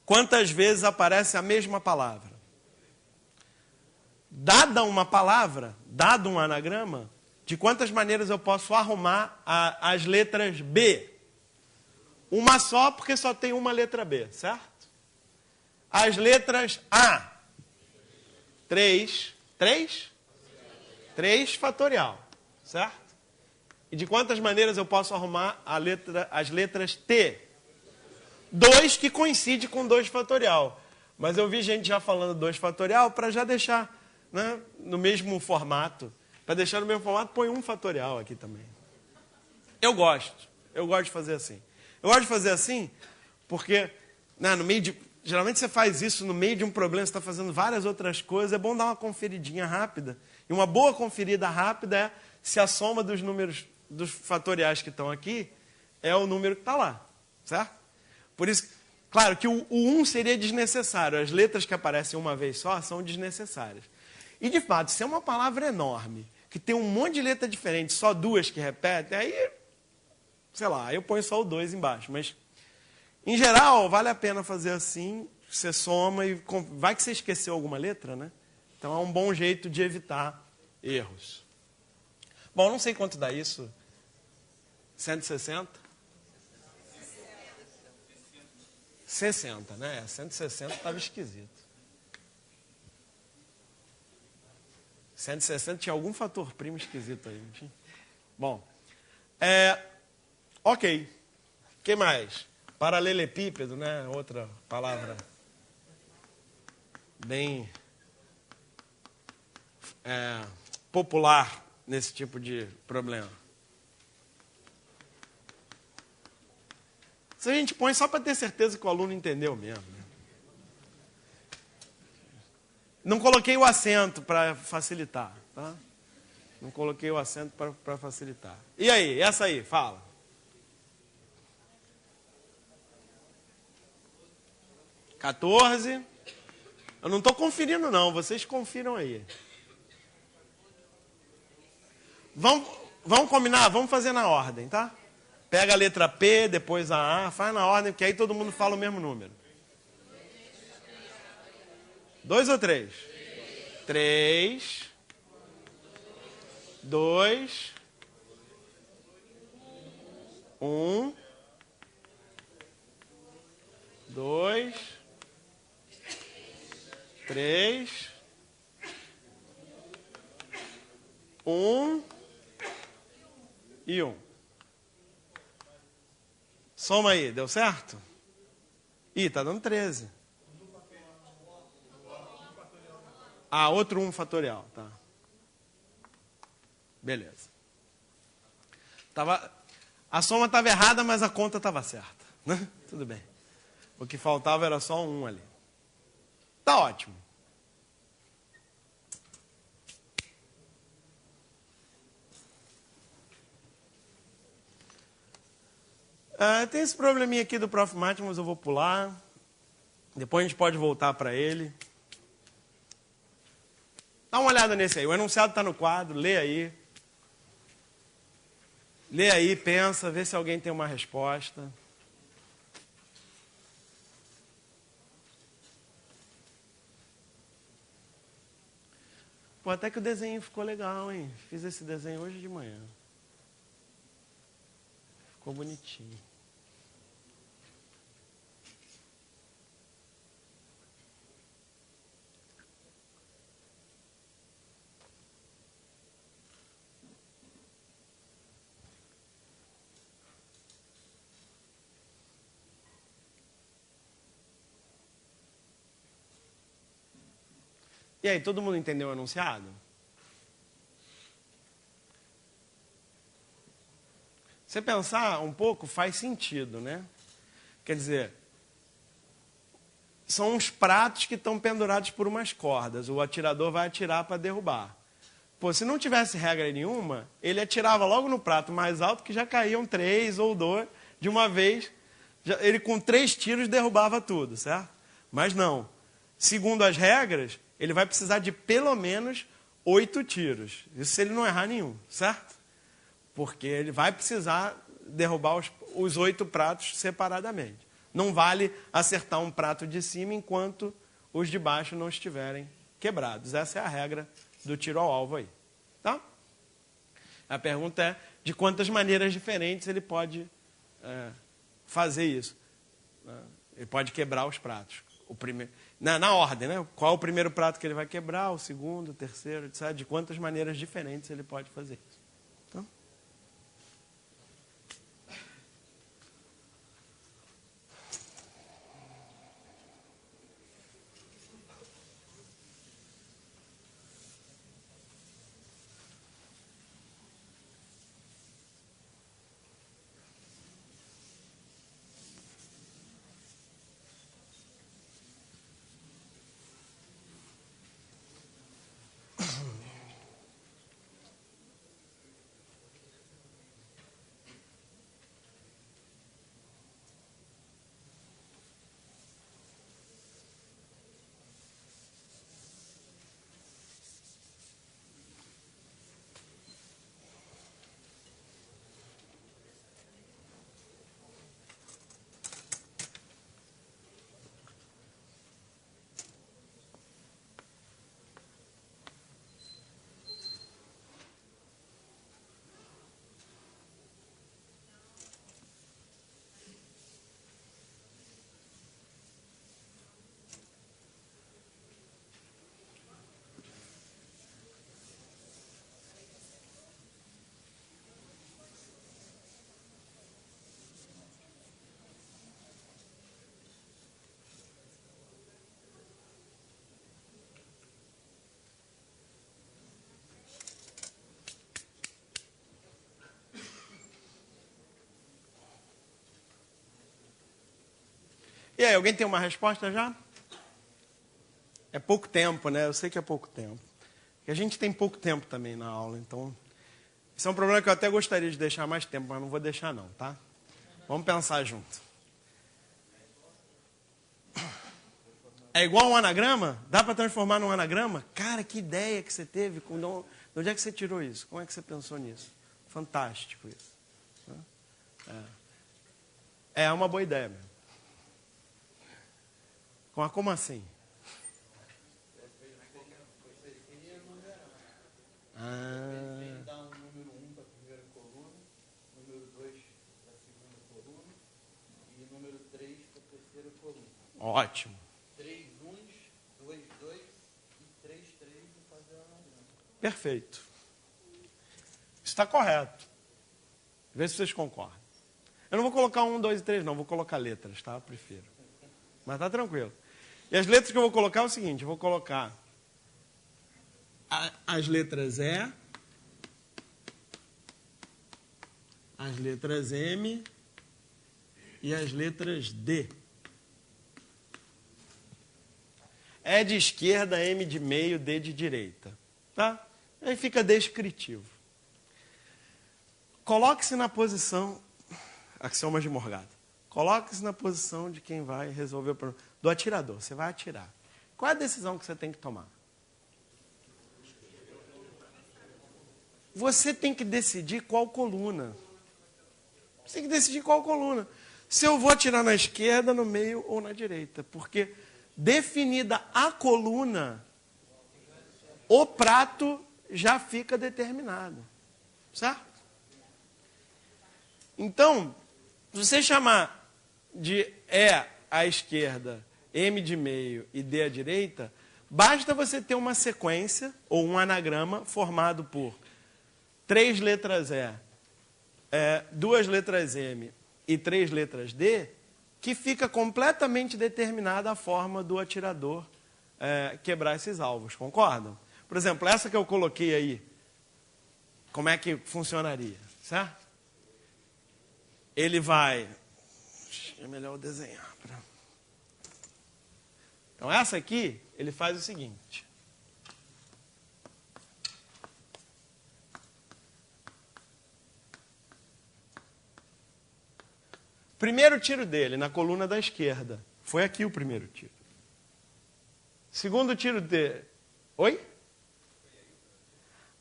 quantas vezes aparece a mesma palavra? Dada uma palavra, dado um anagrama, de quantas maneiras eu posso arrumar as letras B? Uma só, porque só tem uma letra B, certo? As letras A. 3 fatorial, certo? E de quantas maneiras eu posso arrumar as letras T? 2 que coincide com 2 fatorial. Mas eu vi gente já falando 2 fatorial para já deixar, né, no mesmo formato. Para deixar no mesmo formato, põe 1 fatorial aqui também. Eu gosto de fazer assim. Eu gosto de fazer assim porque, né, no meio de... Geralmente você faz isso no meio de um problema, você está fazendo várias outras coisas, é bom dar uma conferidinha rápida. E uma boa conferida rápida é se a soma dos números, dos fatoriais que estão aqui, é o número que está lá, certo? Por isso, claro que o 1 seria desnecessário, as letras que aparecem uma vez só são desnecessárias. E de fato, se é uma palavra enorme, que tem um monte de letra diferente, só duas que repetem, aí, sei lá, eu ponho só o 2 embaixo. Mas, em geral, vale a pena fazer assim, você soma e vai que você esqueceu alguma letra, né? Então é um bom jeito de evitar erros. Bom, não sei quanto dá isso. 160? 60, né? 160 estava esquisito. 160 tinha algum fator primo esquisito aí. Não tinha? Bom, ok. O que mais? Paralelepípedo, né? Outra palavra bem popular nesse tipo de problema. Isso a gente põe só para ter certeza que o aluno entendeu mesmo. Né? Não coloquei o acento para facilitar. Tá? Não coloquei o acento para facilitar. E aí? Essa aí, fala. (14). Eu não estou conferindo não, vocês confiram aí. Vamos combinar? Vamos fazer na ordem, tá? Pega a letra P, depois a A, faz na ordem, porque aí todo mundo fala o mesmo número. 2 ou 3? 3, 2, 1, 2, 3, 1 e 1. Soma aí, deu certo? Ih, tá dando 13. Ah, outro 1 fatorial, tá. Beleza. A soma estava errada, mas a conta estava certa. Né? Tudo bem. O que faltava era só um 1 ali. Tá ótimo. Tem esse probleminha aqui do Prof. Mate, mas eu vou pular. Depois a gente pode voltar para ele. Dá uma olhada nesse aí. O enunciado está no quadro, lê aí. Lê aí, pensa, vê se alguém tem uma resposta. Pô, até que o desenho ficou legal, hein? Fiz esse desenho hoje de manhã. Ficou bonitinho. E aí, todo mundo entendeu o enunciado? Você pensar um pouco, faz sentido, né? Quer dizer, são uns pratos que estão pendurados por umas cordas. O atirador vai atirar para derrubar. Pô, se não tivesse regra nenhuma, ele atirava logo no prato mais alto, que já caíam 3 ou 2 de uma vez. Ele com 3 tiros derrubava tudo, certo? Mas não. Segundo as regras, ele vai precisar de pelo menos 8 tiros. Isso se ele não errar nenhum, certo? Porque ele vai precisar derrubar os 8 pratos separadamente. Não vale acertar um prato de cima enquanto os de baixo não estiverem quebrados. Essa é a regra do tiro ao alvo aí. Tá? A pergunta é de quantas maneiras diferentes ele pode fazer isso. Ele pode quebrar os pratos. O primeiro, na ordem, né? Qual é o primeiro prato que ele vai quebrar, o segundo, o terceiro, etc. De quantas maneiras diferentes ele pode fazer isso. Tá? E aí, alguém tem uma resposta já? É pouco tempo, né? Eu sei que é pouco tempo. Porque a gente tem pouco tempo também na aula, então... Esse é um problema que eu até gostaria de deixar mais tempo, mas não vou deixar não, tá? Vamos pensar junto. É igual um anagrama? Dá para transformar num anagrama? Cara, que ideia que você teve. De onde é que você tirou isso? Como é que você pensou nisso? Fantástico isso. É uma boa ideia mesmo. Como assim? Dá um número 1 para a primeira coluna, número 2 para a segunda coluna e número 3 para a terceira coluna. Ótimo. 3 uns, 2 e 3 e fazer a anagrama. Perfeito. Isso está correto. Vê se vocês concordam. Eu não vou colocar 1, 2 e 3, não. Vou colocar letras, tá? Eu prefiro. Mas tá tranquilo. E as letras que eu vou colocar é o seguinte. Eu vou colocar as letras E, as letras M e as letras D. E de esquerda, M de meio, D de direita. Tá? Aí fica descritivo. Coloque-se na posição... Axioma de Morgado. Coloque-se na posição de quem vai resolver o problema. Do atirador. Você vai atirar. Qual é a decisão que você tem que tomar? Você tem que decidir qual coluna. Você tem que decidir qual coluna. Se eu vou atirar na esquerda, no meio ou na direita. Porque, definida a coluna, o prato já fica determinado. Certo? Então, se você chamar de E à esquerda, M de meio e D à direita, basta você ter uma sequência ou um anagrama formado por 3 letras E, 2 letras M e 3 letras D, que fica completamente determinada a forma do atirador quebrar esses alvos. Concordam? Por exemplo, essa que eu coloquei aí, como é que funcionaria? Certo? Ele vai... É melhor eu desenhar. Então, essa aqui, ele faz o seguinte. Primeiro tiro dele, na coluna da esquerda. Foi aqui o primeiro tiro. Segundo tiro dele... Oi?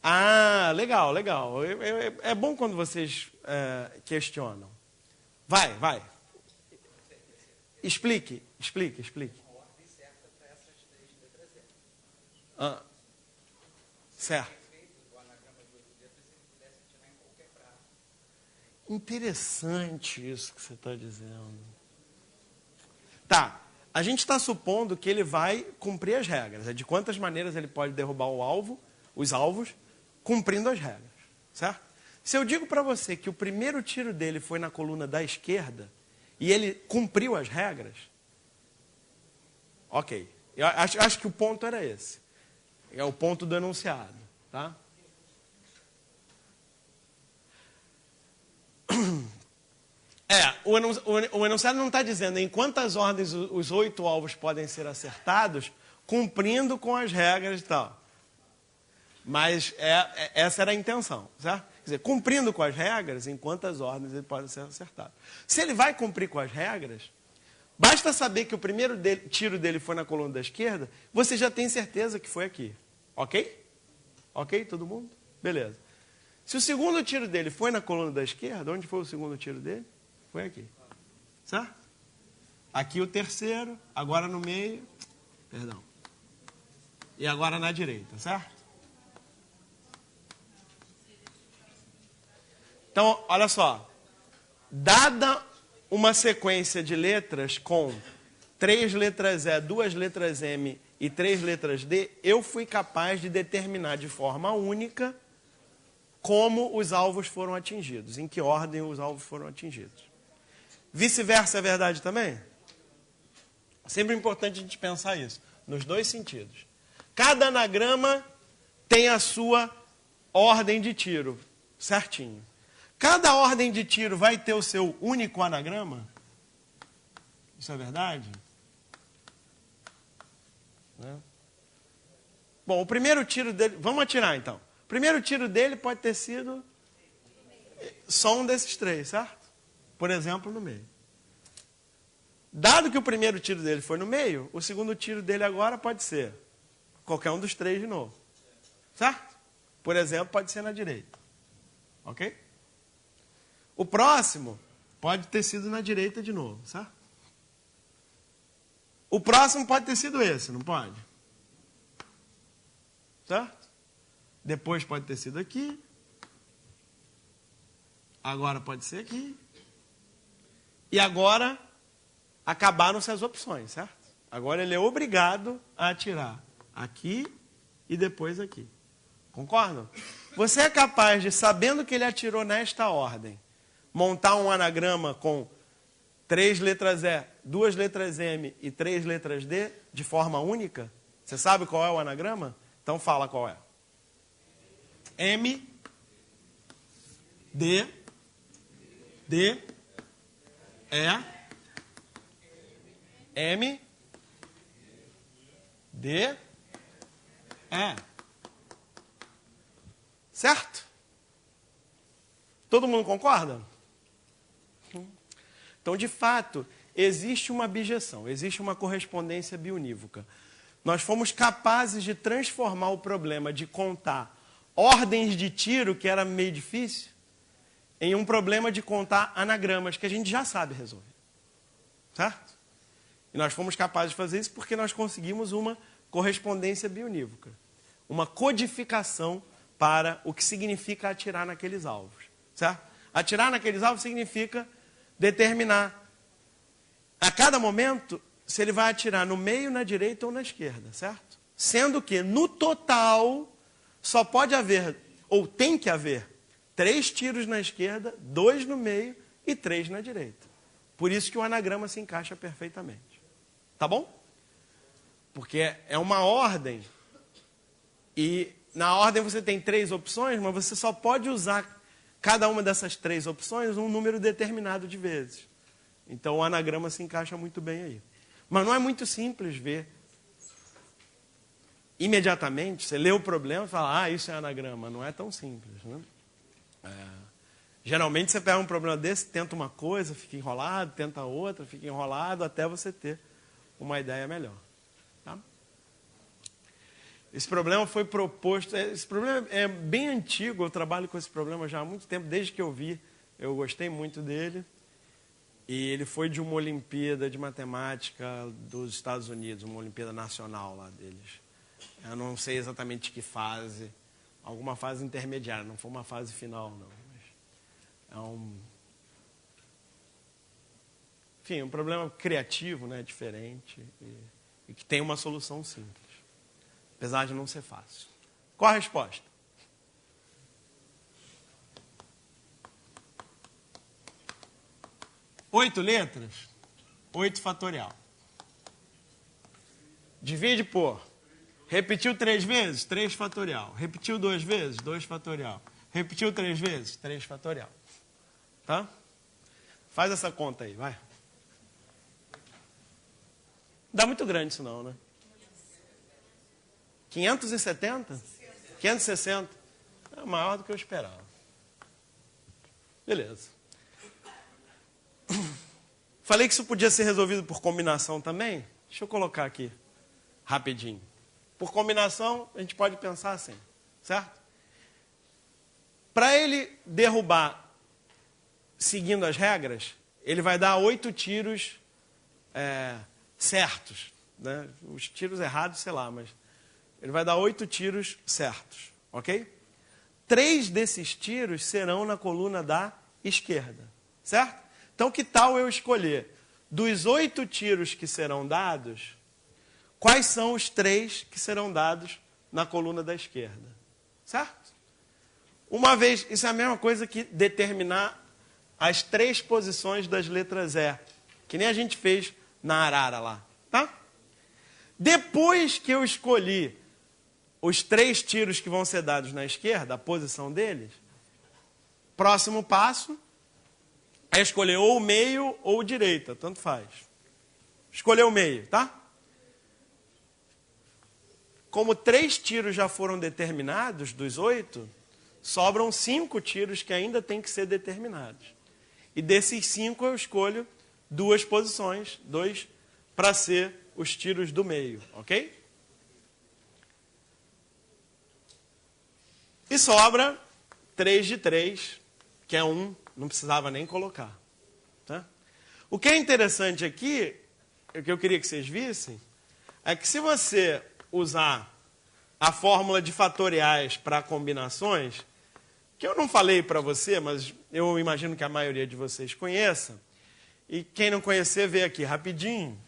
Ah, legal, legal. É bom quando vocês questionam. Vai. Explique. A ordem certa para essas 3 letras é. Certo. O anagrama de 8 letras, se ele pudesse atirar em qualquer prato. Interessante isso que você está dizendo. Tá. A gente está supondo que ele vai cumprir as regras. De quantas maneiras ele pode derrubar os alvos, cumprindo as regras. Certo? Se eu digo para você que o primeiro tiro dele foi na coluna da esquerda e ele cumpriu as regras, ok. Eu acho que o ponto era esse. É o ponto do enunciado. Tá? O enunciado não está dizendo em quantas ordens os 8 alvos podem ser acertados, cumprindo com as regras e tal. Mas essa era a intenção, certo? Quer dizer, cumprindo com as regras, em quantas ordens ele pode ser acertado. Se ele vai cumprir com as regras, basta saber que o primeiro tiro dele foi na coluna da esquerda, você já tem certeza que foi aqui. Ok? Ok, todo mundo? Beleza. Se o segundo tiro dele foi na coluna da esquerda, onde foi o segundo tiro dele? Foi aqui. Certo? Aqui o terceiro, agora no meio, perdão. E agora na direita, certo? Então, olha só. Dada uma sequência de letras com 3 letras E, 2 letras M e 3 letras D, eu fui capaz de determinar de forma única como os alvos foram atingidos, em que ordem os alvos foram atingidos. Vice-versa é verdade também? Sempre é importante a gente pensar isso, nos dois sentidos. Cada anagrama tem a sua ordem de tiro, certinho. Cada ordem de tiro vai ter o seu único anagrama? Isso é verdade? Né? Bom, o primeiro tiro dele... Vamos atirar, então. O primeiro tiro dele pode ter sido só um desses três, certo? Por exemplo, no meio. Dado que o primeiro tiro dele foi no meio, o segundo tiro dele agora pode ser qualquer um dos três de novo. Certo? Por exemplo, pode ser na direita. Ok? O próximo pode ter sido na direita de novo, certo? O próximo pode ter sido esse, não pode? Certo? Depois pode ter sido aqui. Agora pode ser aqui. E agora acabaram-se as opções, certo? Agora ele é obrigado a atirar aqui e depois aqui. Concordam? Você é capaz de, sabendo que ele atirou nesta ordem, montar um anagrama com 3 letras E, 2 letras M e 3 letras D de forma única? Você sabe qual é o anagrama? Então fala qual é. M, D, D, E, M, D, E. Certo? Todo mundo concorda? Então, de fato, existe uma bijeção, existe uma correspondência bionívoca. Nós fomos capazes de transformar o problema de contar ordens de tiro, que era meio difícil, em um problema de contar anagramas, que a gente já sabe resolver. Certo? E nós fomos capazes de fazer isso porque nós conseguimos uma correspondência bionívoca. Uma codificação para o que significa atirar naqueles alvos. Certo? Atirar naqueles alvos significa determinar a cada momento se ele vai atirar no meio, na direita ou na esquerda, certo? Sendo que, no total, só pode haver, ou tem que haver, 3 tiros na esquerda, 2 no meio e 3 na direita. Por isso que o anagrama se encaixa perfeitamente. Tá bom? Porque é uma ordem, e na ordem você tem 3 opções, mas você só pode usar cada uma dessas 3 opções um número determinado de vezes. Então o anagrama se encaixa muito bem aí. Mas não é muito simples ver. Imediatamente, você lê o problema e fala, isso é anagrama. Não é tão simples, né? Geralmente você pega um problema desse, tenta uma coisa, fica enrolado, tenta outra, fica enrolado, até você ter uma ideia melhor. Tá? Esse problema foi proposto, esse problema é bem antigo, eu trabalho com esse problema já há muito tempo, desde que eu vi, eu gostei muito dele. E ele foi de uma Olimpíada de Matemática dos Estados Unidos, uma Olimpíada Nacional lá deles. Eu não sei exatamente que fase, alguma fase intermediária, não foi uma fase final, não. Mas enfim, um problema criativo, né, diferente, e que tem uma solução simples, apesar de não ser fácil. Qual a resposta? Oito letras, 8 fatorial. Divide por. Repetiu 3 vezes, 3 fatorial. Repetiu 2 vezes, 2 fatorial. Repetiu 3 vezes, 3 fatorial. Tá? Faz essa conta aí, vai. Dá muito grande isso não, né? 570? 560? É maior do que eu esperava. Beleza. Falei que isso podia ser resolvido por combinação também. Deixa eu colocar aqui, rapidinho. Por combinação, a gente pode pensar assim, certo? Para ele derrubar, seguindo as regras, ele vai dar 8 tiros certos. Né? Os tiros errados, sei lá, mas ele vai dar 8 tiros certos, ok? 3 desses tiros serão na coluna da esquerda, certo? Então, que tal eu escolher, dos 8 tiros que serão dados, quais são os 3 que serão dados na coluna da esquerda? Certo? Uma vez, isso é a mesma coisa que determinar as 3 posições das letras E, que nem a gente fez na arara lá, tá? Depois que eu escolhi os 3 tiros que vão ser dados na esquerda, a posição deles, próximo passo é escolher ou o meio ou direita, tanto faz. escolher o meio, tá? Como 3 tiros já foram determinados dos 8, sobram 5 tiros que ainda têm que ser determinados. E desses 5 eu escolho 2 posições, 2 para ser os tiros do meio, ok? E sobra 3 de 3, que é 1, não precisava nem colocar. Tá? O que é interessante aqui, o que eu queria que vocês vissem, é que se você usar a fórmula de fatoriais para combinações, que eu não falei para você, mas eu imagino que a maioria de vocês conheça, e quem não conhecer, vê aqui rapidinho.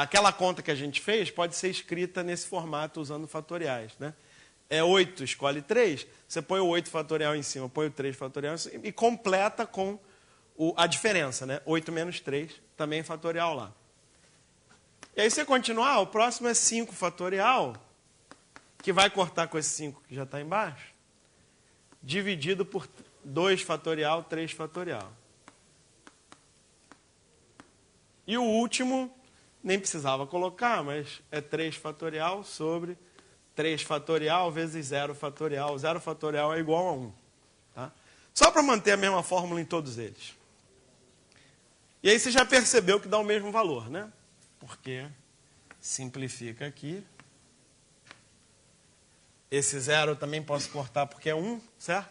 Aquela conta que a gente fez pode ser escrita nesse formato usando fatoriais, né? 8, escolhe 3, você põe o 8 fatorial em cima, põe o 3 fatorial em cima, e completa com a diferença, né? 8 menos 3, também fatorial lá. E aí você continuar, o próximo é 5 fatorial, que vai cortar com esse 5 que já está embaixo, dividido por 2 fatorial, 3 fatorial. E o último, nem precisava colocar, mas é 3 fatorial sobre 3 fatorial vezes 0 fatorial. 0 fatorial é igual a 1. Tá? Só para manter a mesma fórmula em todos eles. E aí você já percebeu que dá o mesmo valor, né? Porque simplifica aqui. Esse 0 eu também posso cortar porque é 1, certo?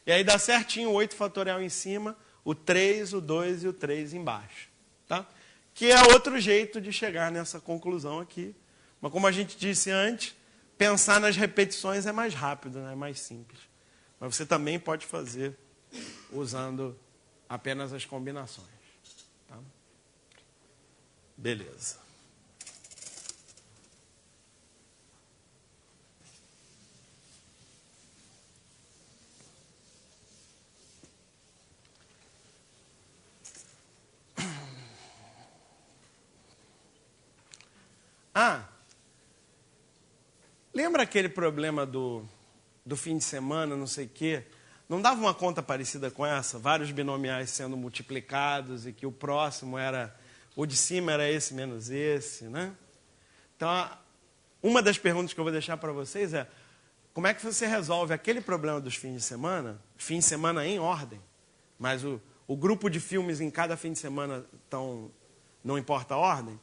E aí dá certinho o 8 fatorial em cima, o 3, o 2 e o 3 embaixo. Tá? Que é outro jeito de chegar nessa conclusão aqui. Mas como a gente disse antes, pensar nas repetições é mais rápido, né? É mais simples. Mas você também pode fazer usando apenas as combinações. Tá? Beleza. Lembra aquele problema do fim de semana, não sei o quê? Não dava uma conta parecida com essa? Vários binomiais sendo multiplicados e que o próximo era... O de cima era esse menos esse, né? Então, uma das perguntas que eu vou deixar para vocês é: como é que você resolve aquele problema dos fins de semana em ordem, mas o grupo de filmes em cada fim de semana não importa a ordem?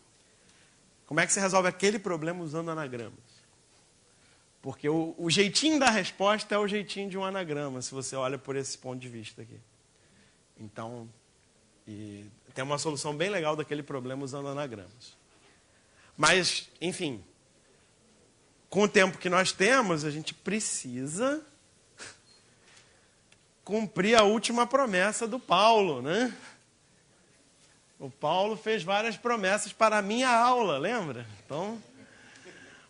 Como é que você resolve aquele problema usando anagramas? Porque o jeitinho da resposta é o jeitinho de um anagrama, se você olha por esse ponto de vista aqui. Então, tem uma solução bem legal daquele problema usando anagramas. Mas, enfim, com o tempo que nós temos, a gente precisa cumprir a última promessa do Paulo, né? O Paulo fez várias promessas para a minha aula, lembra? Então,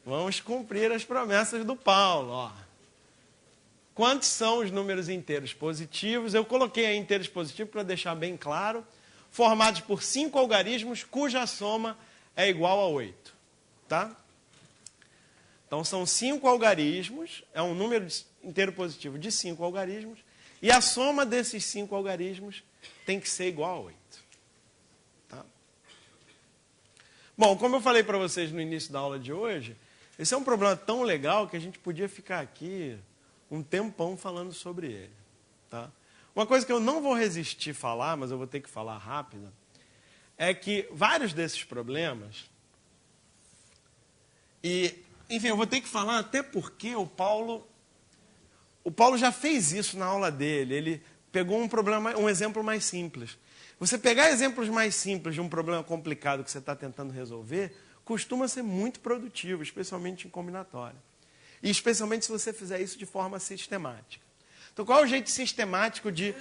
vamos cumprir as promessas do Paulo. Ó. Quantos são os números inteiros positivos? Eu coloquei aí inteiros positivos para deixar bem claro. Formados por 5 algarismos, cuja soma é igual a 8. Tá? Então, são 5 algarismos, é um número inteiro positivo de 5 algarismos, e a soma desses 5 algarismos tem que ser igual a 8. Tá? Bom, como eu falei para vocês no início da aula de hoje, esse é um problema tão legal que a gente podia ficar aqui um tempão falando sobre ele. Tá? Uma coisa que eu não vou resistir a falar, mas eu vou ter que falar rápido, é que vários desses problemas, enfim, eu vou ter que falar até porque o Paulo já fez isso na aula dele. Ele pegou um exemplo mais simples. Você pegar exemplos mais simples de um problema complicado que você está tentando resolver, costuma ser muito produtivo, especialmente em combinatória. E especialmente se você fizer isso de forma sistemática. Então, qual é o jeito sistemático de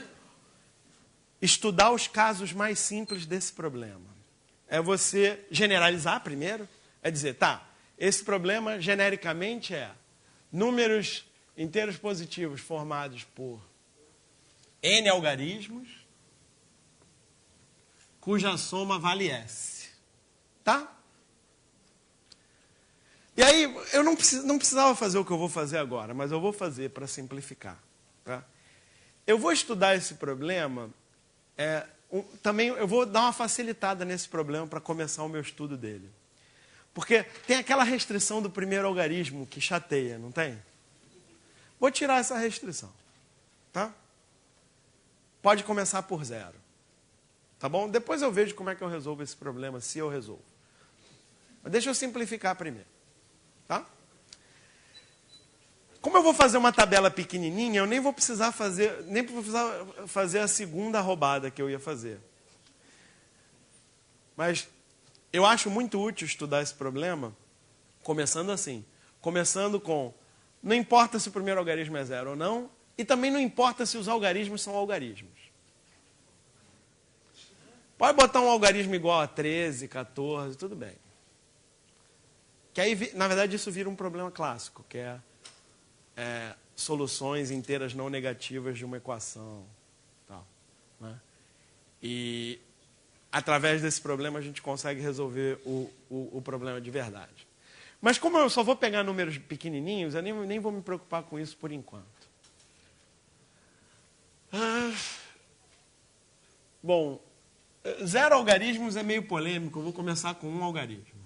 estudar os casos mais simples desse problema? É você generalizar primeiro, é dizer, tá, esse problema genericamente é números inteiros positivos formados por N algarismos, cuja soma vale S. Tá? E aí, eu não precisava fazer o que eu vou fazer agora, mas eu vou fazer para simplificar. Tá? Eu vou estudar esse problema também eu vou dar uma facilitada nesse problema para começar o meu estudo dele. Porque tem aquela restrição do primeiro algarismo que chateia, não tem? Vou tirar essa restrição. Tá? Pode começar por 0. Tá bom? Depois eu vejo como é que eu resolvo esse problema, se eu resolvo. Mas deixa eu simplificar primeiro. Tá? Como eu vou fazer uma tabela pequenininha, eu nem vou precisar fazer a segunda roubada que eu ia fazer. Mas eu acho muito útil estudar esse problema começando assim. Começando com, não importa se o primeiro algarismo é 0 ou não, e também não importa se os algarismos são algarismos. Pode botar um algarismo igual a 13, 14, tudo bem. Que aí, na verdade, isso vira um problema clássico, que é soluções inteiras não negativas de uma equação. Tal, né? E através desse problema a gente consegue resolver o problema de verdade. Mas como eu só vou pegar números pequenininhos, eu nem vou me preocupar com isso por enquanto. Bom, 0 algarismos é meio polêmico, eu vou começar com 1 algarismo.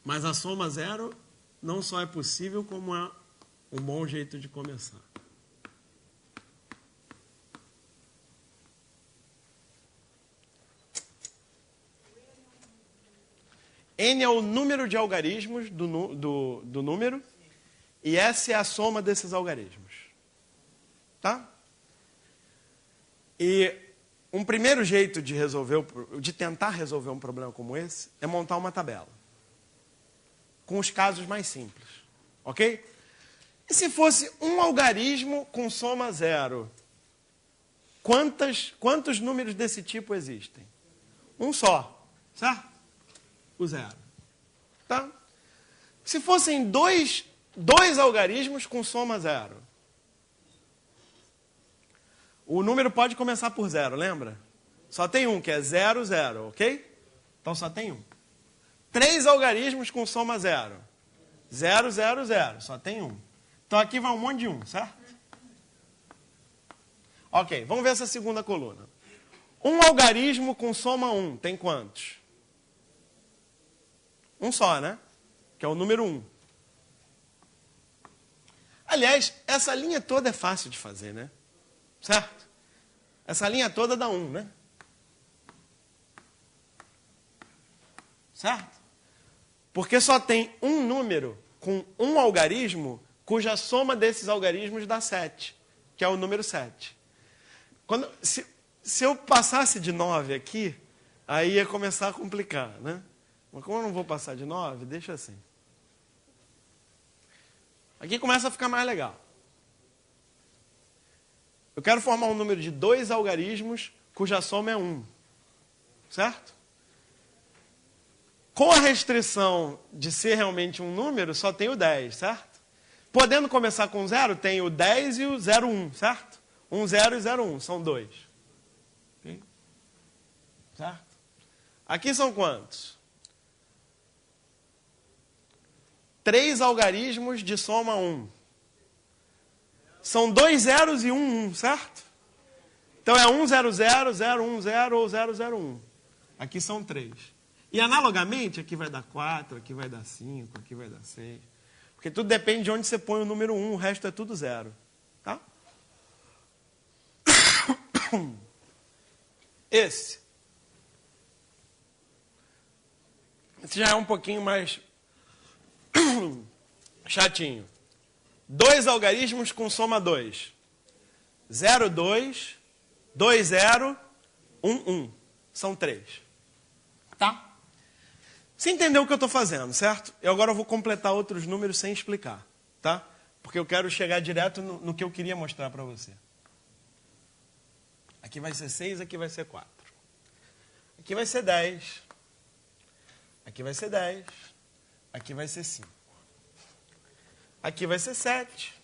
Mas a soma 0 não só é possível, como é um bom jeito de começar. N é o número de algarismos do número, e S é a soma desses algarismos. Tá? E um primeiro jeito de tentar resolver um problema como esse é montar uma tabela. Com os casos mais simples. Ok? E se fosse um algarismo com soma 0? Quantos números desse tipo existem? Um só. Certo? O 0. Tá? Se fossem dois algarismos com soma 0. O número pode começar por 0, lembra? Só tem um, que é 0, 0, ok? Então só tem um. 3 algarismos com soma 0. 0, 0, 0. Só tem um. Então aqui vai um monte de 1, certo? Ok, vamos ver essa segunda coluna. Um algarismo com soma 1 tem quantos? Um só, né? Que é o número 1. Aliás, essa linha toda é fácil de fazer, né? Certo? Essa linha toda dá 1, né? Certo? Porque só tem um número com um algarismo cuja soma desses algarismos dá 7, que é o número 7. Se eu passasse de 9 aqui, aí ia começar a complicar, né? Mas como eu não vou passar de 9, deixa assim. Aqui começa a ficar mais legal. Eu quero formar um número de 2 algarismos cuja soma é 1. Certo? Com a restrição de ser realmente um número, só tem o 10, certo? Podendo começar com 0, tem o 10 e o 0, 1, certo? 1, 0 e 0, 1, são 2. Okay? Certo? Aqui são quantos? 3 algarismos de soma 1. São 2 zeros e 1, 1, certo? Então é 1, 0, 0, 0, 1, 0 ou 0, 0, 1. Aqui são 3. E analogamente, aqui vai dar 4, aqui vai dar 5, aqui vai dar 6. Porque tudo depende de onde você põe o número 1, o resto é tudo 0. Tá? Esse já é um pouquinho mais chatinho. 2 algarismos com soma 2. 0, 2, 2, 0, 1, 1. São 3. Tá? Você entendeu o que eu estou fazendo, certo? Eu agora vou completar outros números sem explicar. Tá? Porque eu quero chegar direto no que eu queria mostrar para você. Aqui vai ser 6, aqui vai ser 4. Aqui vai ser 10. Aqui vai ser 10. Aqui vai ser 5. Aqui vai ser 7.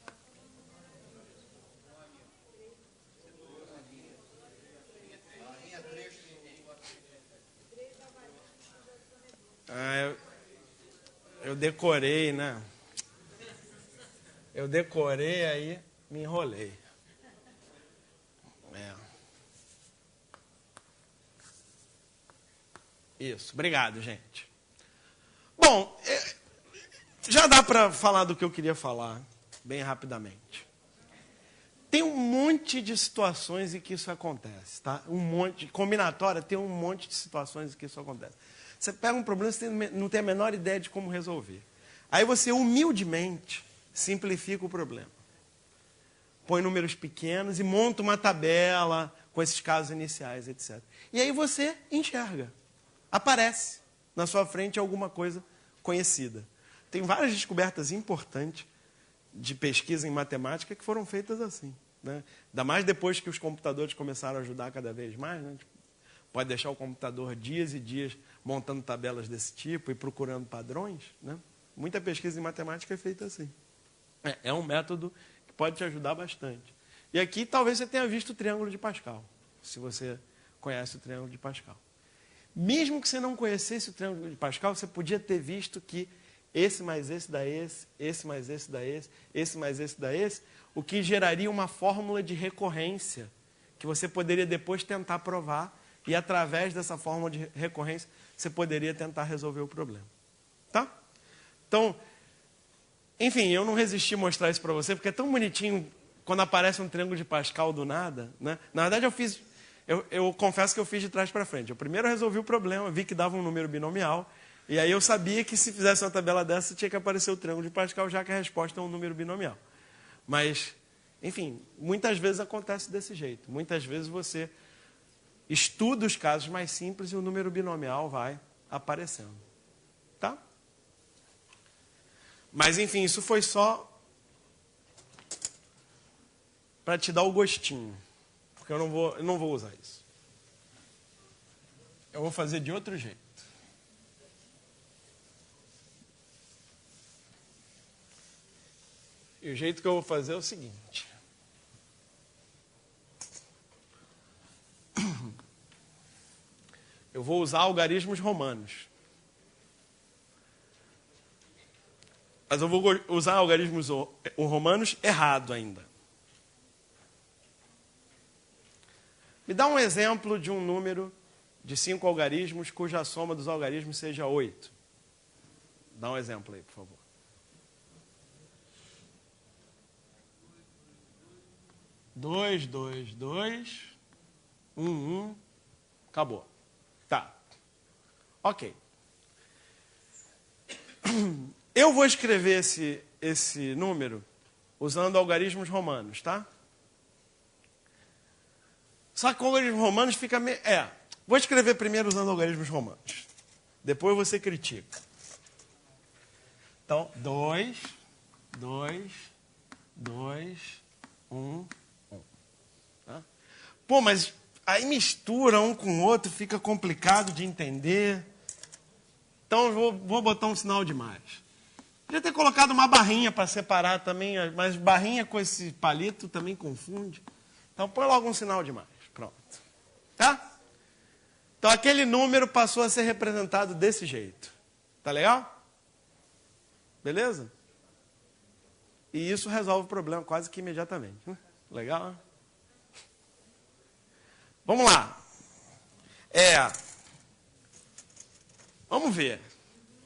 Eu decorei, né? Eu decorei, aí me enrolei. Isso, obrigado, gente. Bom, já dá para falar do que eu queria falar, bem rapidamente. Tem um monte de situações em que isso acontece, tá? Um monte, combinatória, tem um monte de situações em que isso acontece. Você pega um problema, você não tem a menor ideia de como resolver. Aí você, humildemente, simplifica o problema. Põe números pequenos e monta uma tabela com esses casos iniciais, etc. E aí você enxerga. Aparece na sua frente alguma coisa conhecida. Tem várias descobertas importantes de pesquisa em matemática que foram feitas assim. Né? Ainda mais depois que os computadores começaram a ajudar cada vez mais. Né? Pode deixar o computador dias e dias montando tabelas desse tipo e procurando padrões. Né? Muita pesquisa em matemática é feita assim. É um método que pode te ajudar bastante. E aqui talvez você tenha visto o triângulo de Pascal, se você conhece o triângulo de Pascal. Mesmo que você não conhecesse o triângulo de Pascal, você podia ter visto que esse mais esse dá esse, esse mais esse dá esse, esse mais esse dá esse, o que geraria uma fórmula de recorrência, que você poderia depois tentar provar, e através dessa fórmula de recorrência, você poderia tentar resolver o problema. Tá? Então, enfim, eu não resisti a mostrar isso para você, porque é tão bonitinho quando aparece um triângulo de Pascal do nada. Né? Na verdade, eu confesso que eu fiz de trás para frente. Eu primeiro resolvi o problema, vi que dava um número binomial, e aí eu sabia que se fizesse uma tabela dessa, tinha que aparecer o triângulo de Pascal, já que a resposta é um número binomial. Mas, enfim, muitas vezes acontece desse jeito. Muitas vezes você estuda os casos mais simples e o número binomial vai aparecendo. Tá? Mas, enfim, isso foi só para te dar o gostinho. Porque eu não vou usar isso. Eu vou fazer de outro jeito. E o jeito que eu vou fazer é o seguinte. Eu vou usar algarismos romanos. Mas eu vou usar algarismos romanos errado ainda. Me dá um exemplo de um número de 5 algarismos cuja soma dos algarismos seja 8. Dá um exemplo aí, por favor. 2, 2, 2, 1, 1. Acabou. Tá. Ok. Eu vou escrever esse número usando algarismos romanos, tá? Só que com algarismos romanos fica meio... vou escrever primeiro usando algarismos romanos. Depois você critica. Então, 2, 2, 2, 1, 1. Tá? Pô, mas aí mistura um com o outro, fica complicado de entender. Então, eu vou botar um sinal de mais. Podia ter colocado uma barrinha para separar também, mas barrinha com esse palito também confunde. Então, põe logo um sinal de mais. Pronto. Tá? Então, aquele número passou a ser representado desse jeito. Tá legal? Beleza? E isso resolve o problema quase que imediatamente. Legal? Né? Vamos lá. Vamos ver.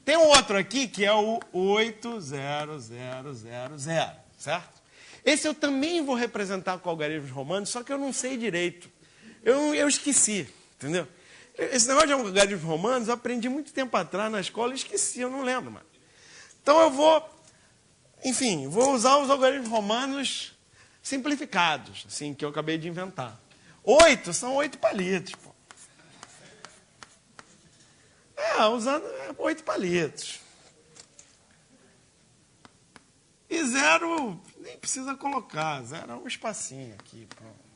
Tem um outro aqui que é o 80000, certo? Esse eu também vou representar com algarismos romanos, só que eu não sei direito. Eu esqueci, entendeu? Esse negócio de algarismos romanos eu aprendi muito tempo atrás na escola e esqueci, eu não lembro mais. Então eu vou usar os algarismos romanos simplificados, assim, que eu acabei de inventar. 8 são 8 palitos, pô. Usando 8 palitos. E 0, nem precisa colocar. 0 é um espacinho aqui. Pronto.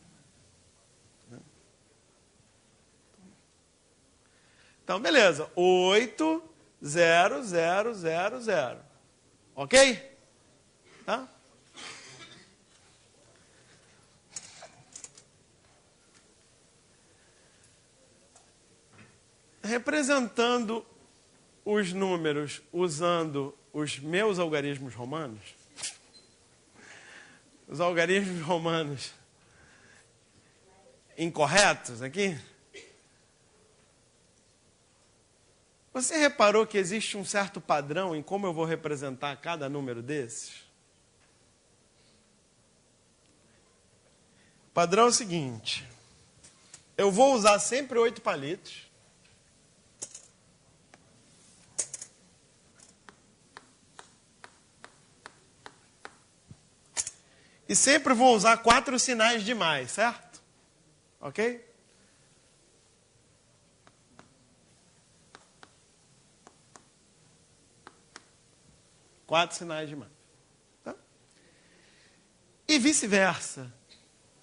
Então, beleza. 8, 0, 0, 0, 0. Ok? Tá? Representando os números usando os meus algarismos romanos, os algarismos romanos incorretos aqui? Você reparou que existe um certo padrão em como eu vou representar cada número desses? O padrão é o seguinte: eu vou usar sempre 8 palitos. E sempre vou usar 4 sinais de mais, certo? Ok? Quatro sinais de mais. Tá? E vice-versa.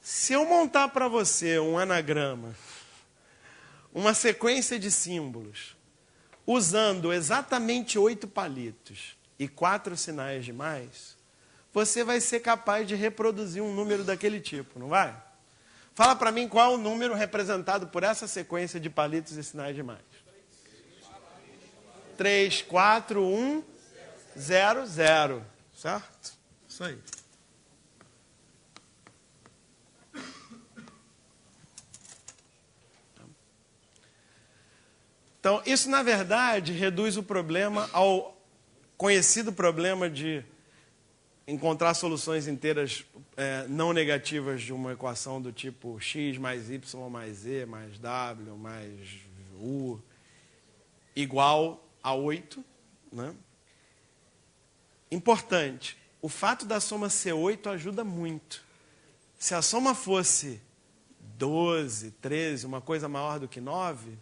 Se eu montar para você um anagrama, uma sequência de símbolos, usando exatamente 8 palitos e 4 sinais de mais, você vai ser capaz de reproduzir um número daquele tipo, não vai? Fala para mim qual é o número representado por essa sequência de palitos e sinais de mais. 3, 4, 1, 0, 0. Certo? Isso aí. Então, isso na verdade reduz o problema ao conhecido problema de encontrar soluções inteiras não negativas de uma equação do tipo x mais y mais z mais w mais u igual a 8. Né? Importante, o fato da soma ser 8 ajuda muito. Se a soma fosse 12, 13, uma coisa maior do que 9,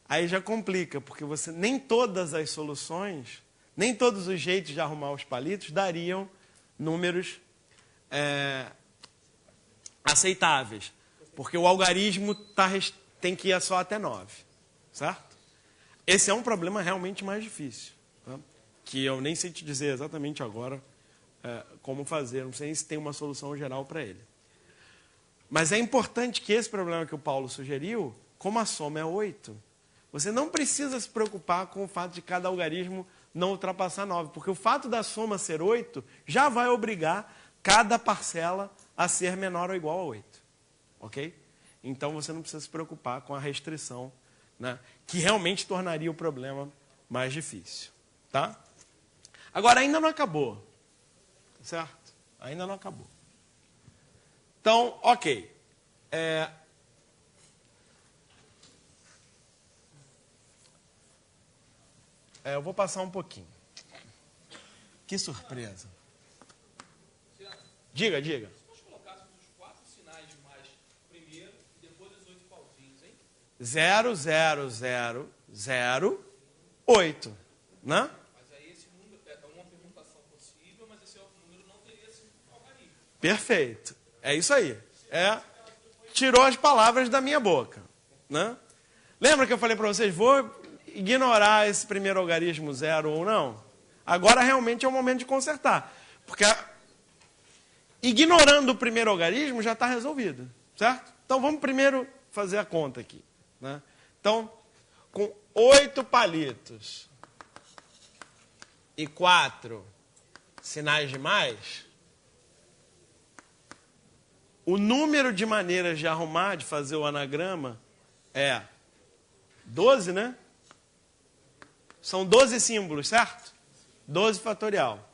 aí já complica, porque nem todas as soluções, nem todos os jeitos de arrumar os palitos dariam números aceitáveis. Porque o algarismo tem que ir só até 9. Certo? Esse é um problema realmente mais difícil. Tá? Que eu nem sei te dizer exatamente agora como fazer. Não sei se tem uma solução geral para ele. Mas é importante que esse problema que o Paulo sugeriu, como a soma é 8, você não precisa se preocupar com o fato de cada algarismo não ultrapassar 9, porque o fato da soma ser 8 já vai obrigar cada parcela a ser menor ou igual a 8. Ok? Então você não precisa se preocupar com a restrição, né, que realmente tornaria o problema mais difícil. Tá? Agora, ainda não acabou. Certo? Ainda não acabou. Então, ok. Eu vou passar um pouquinho. Que surpresa. Diga. Se nós colocássemos os 4 sinais de mais primeiro e depois os 8 pauzinhos, hein? 0, 0, 0, 0, 8. Né? Mas aí esse número é uma permutação possível, mas esse número não teria esse algarismo. Perfeito. É isso aí. Tirou as palavras da minha boca. Né? Lembra que eu falei para vocês, vou ignorar esse primeiro algarismo 0 ou não? Agora realmente é o momento de consertar. Porque ignorando o primeiro algarismo já está resolvido. Certo? Então vamos primeiro fazer a conta aqui. Né? Então, com 8 palitos e 4 sinais de mais, o número de maneiras de arrumar, de fazer o anagrama é 12, né? São 12 símbolos, certo? 12 fatorial.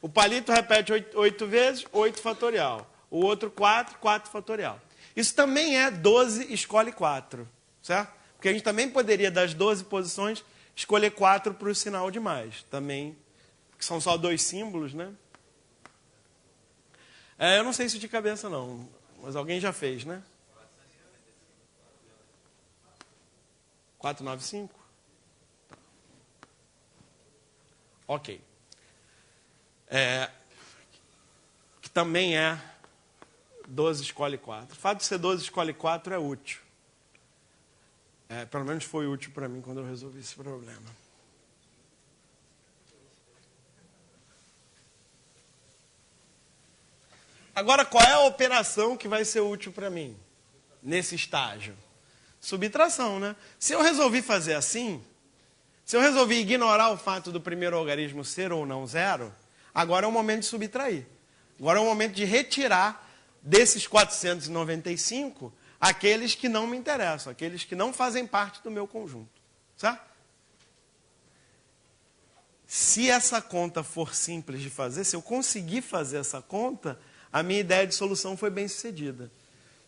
O palito repete 8 vezes, 8 fatorial. O outro 4, 4 fatorial. Isso também é 12 escolhe 4, certo? Porque a gente também poderia, das 12 posições, escolher 4 para o sinal de mais. Também, que são só 2 símbolos, né? Eu não sei isso de cabeça, não. Mas alguém já fez, né? 495? Tá. Ok. Que também é 12 escolhe 4. O fato de ser 12 escolhe 4 é útil. Pelo menos foi útil para mim quando eu resolvi esse problema. Agora, qual é a operação que vai ser útil para mim nesse estágio? Subtração, né? Se eu resolvi fazer assim, se eu resolvi ignorar o fato do primeiro algarismo ser ou não 0, agora é o momento de subtrair. Agora é o momento de retirar desses 495 aqueles que não me interessam, aqueles que não fazem parte do meu conjunto. Certo? Se essa conta for simples de fazer, se eu conseguir fazer essa conta, a minha ideia de solução foi bem sucedida.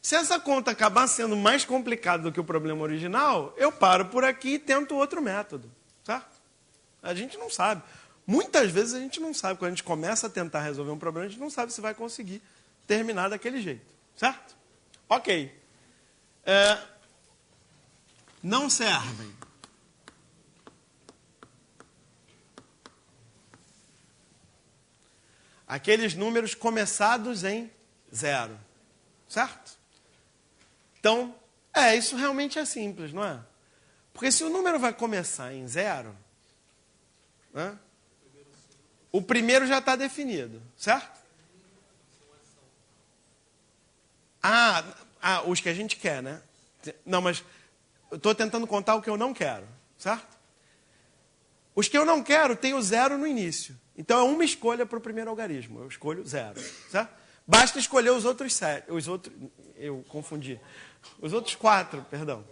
Se essa conta acabar sendo mais complicada do que o problema original, eu paro por aqui e tento outro método. Certo? A gente não sabe. Muitas vezes a gente não sabe. Quando a gente começa a tentar resolver um problema, a gente não sabe se vai conseguir terminar daquele jeito. Certo? Ok. Não servem. Aqueles números começados em 0. Certo? Então, isso realmente é simples, não é? Porque se o número vai começar em 0, né, o primeiro já está definido, certo? Os que a gente quer, né? Não, mas eu estou tentando contar o que eu não quero, certo? Os que eu não quero tem o 0 no início. Então é uma escolha para o primeiro algarismo. Eu escolho 0, certo? Basta escolher os outros 7. Eu confundi. Os outros 4, perdão.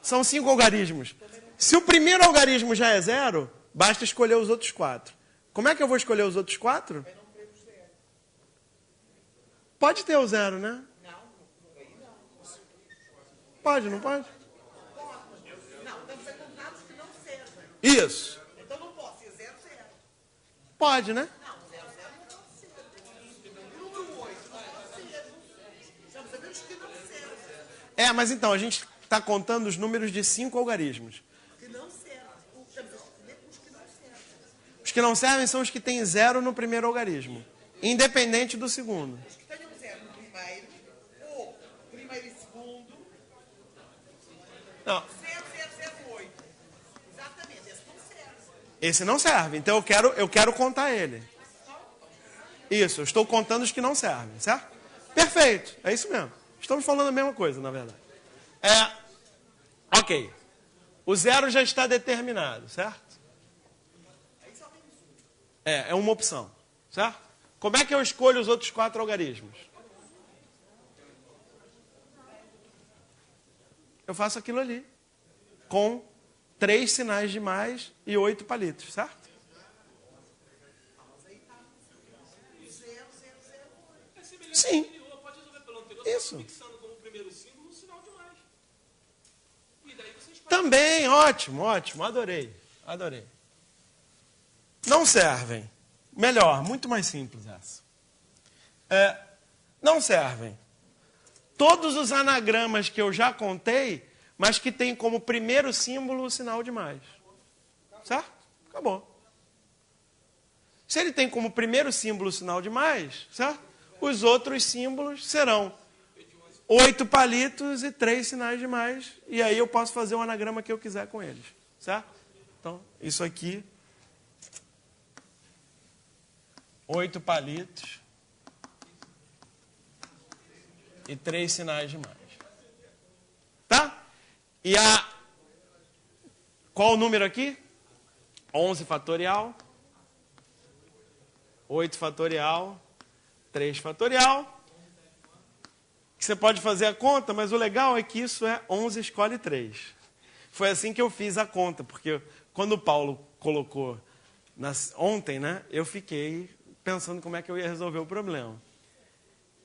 São 5 algarismos. Se o primeiro algarismo já é 0, basta escolher os outros 4. Como é que eu vou escolher os outros 4? Pode ter o 0, né? Pode, não pode? Não, deve ser contados que não servem. Isso. Então não posso ser 0, 0. Pode, né? Não, 0, 0 não pode ser. E número 8 não pode ser. Estamos sabendo que não servem. Mas então, a gente está contando os números de 5 algarismos. Que não servem. Estamos a escolher os que não servem. Os que não servem são os que têm 0 no primeiro algarismo, independente do segundo. Os que tenham 0 no primeiro, ou primeiro e segundo, Não, 0, 0, 0, 8. Exatamente, esse não serve. esse não serve, então eu quero contar ele. Isso, eu estou contando os que não servem, certo? Perfeito, é isso mesmo. Estamos falando a mesma coisa, na verdade. Ok. O 0 já está determinado, certo? É uma opção, certo? Como é que eu escolho os outros 4 algarismos? Eu faço aquilo ali, com 3 sinais de mais e 8 palitos, certo? 0, 0, 0, 8. É semelhante Sim. ao anterior, pode resolver pelo anterior, Isso. só fixando como primeiro símbolo um sinal de mais. E daí você escolhe. Também, ótimo, adorei. Não servem. Melhor, muito mais simples essa. Não servem. Todos os anagramas que eu já contei, mas que tem como primeiro símbolo o sinal de mais. Certo? Acabou. Se ele tem como primeiro símbolo o sinal de mais, certo? Os outros símbolos serão 8 palitos e 3 sinais de mais. E aí eu posso fazer o anagrama que eu quiser com eles. Certo? Então, isso aqui. 8 palitos e 3 sinais de mais. Tá? E qual o número aqui? 11 fatorial, 8 fatorial, 3 fatorial. Que você pode fazer a conta, mas o legal é que isso é 11 escolhe 3. Foi assim que eu fiz a conta, porque quando o Paulo colocou ontem, né, eu fiquei pensando como é que eu ia resolver o problema.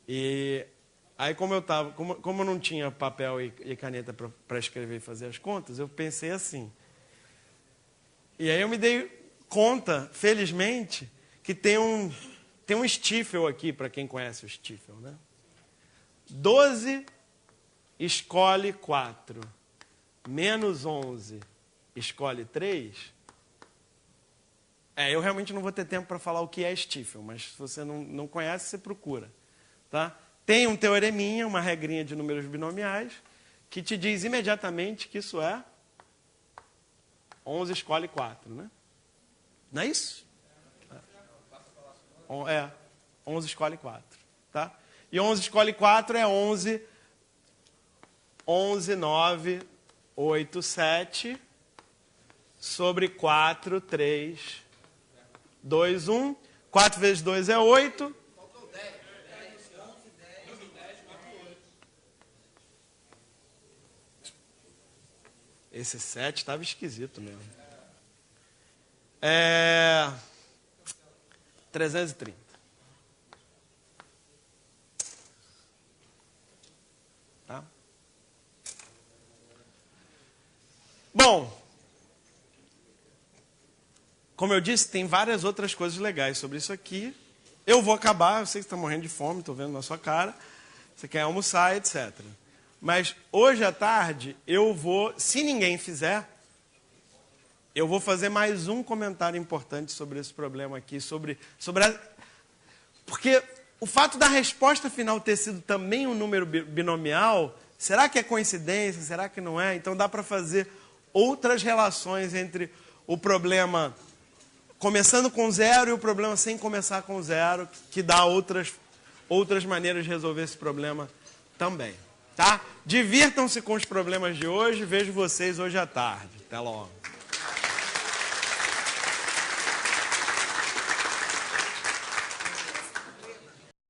E aí, como eu não tinha papel e caneta para escrever e fazer as contas, eu pensei assim. E aí eu me dei conta, felizmente, que tem um Stiefel aqui, para quem conhece o Stiefel, né? 12 escolhe 4, menos 11 escolhe 3. Eu realmente não vou ter tempo para falar o que é Stiefel, mas se você não conhece, você procura. Tá? Tem um teoreminha, uma regrinha de números binomiais, que te diz imediatamente que isso é 11 escolhe 4. Né? Não é isso? 11 escolhe 4. Tá? E 11 escolhe 4 é 11, 9, 8, 7, sobre 4, 3, 2, 1. 4 vezes 2 é 8. Esse 7 estava esquisito mesmo. 330. Tá? Bom, como eu disse, tem várias outras coisas legais sobre isso aqui. Eu vou acabar, eu sei que você está morrendo de fome, estou vendo na sua cara. Você quer almoçar, etc. Mas hoje à tarde, eu vou, se ninguém fizer, eu vou fazer mais um comentário importante sobre esse problema aqui, porque o fato da resposta final ter sido também um número binomial, será que é coincidência? Será que não é? Então dá para fazer outras relações entre o problema começando com 0 e o problema sem começar com 0, que dá outras maneiras de resolver esse problema também. Tá? Divirtam-se com os problemas de hoje. Vejo vocês hoje à tarde. Até logo.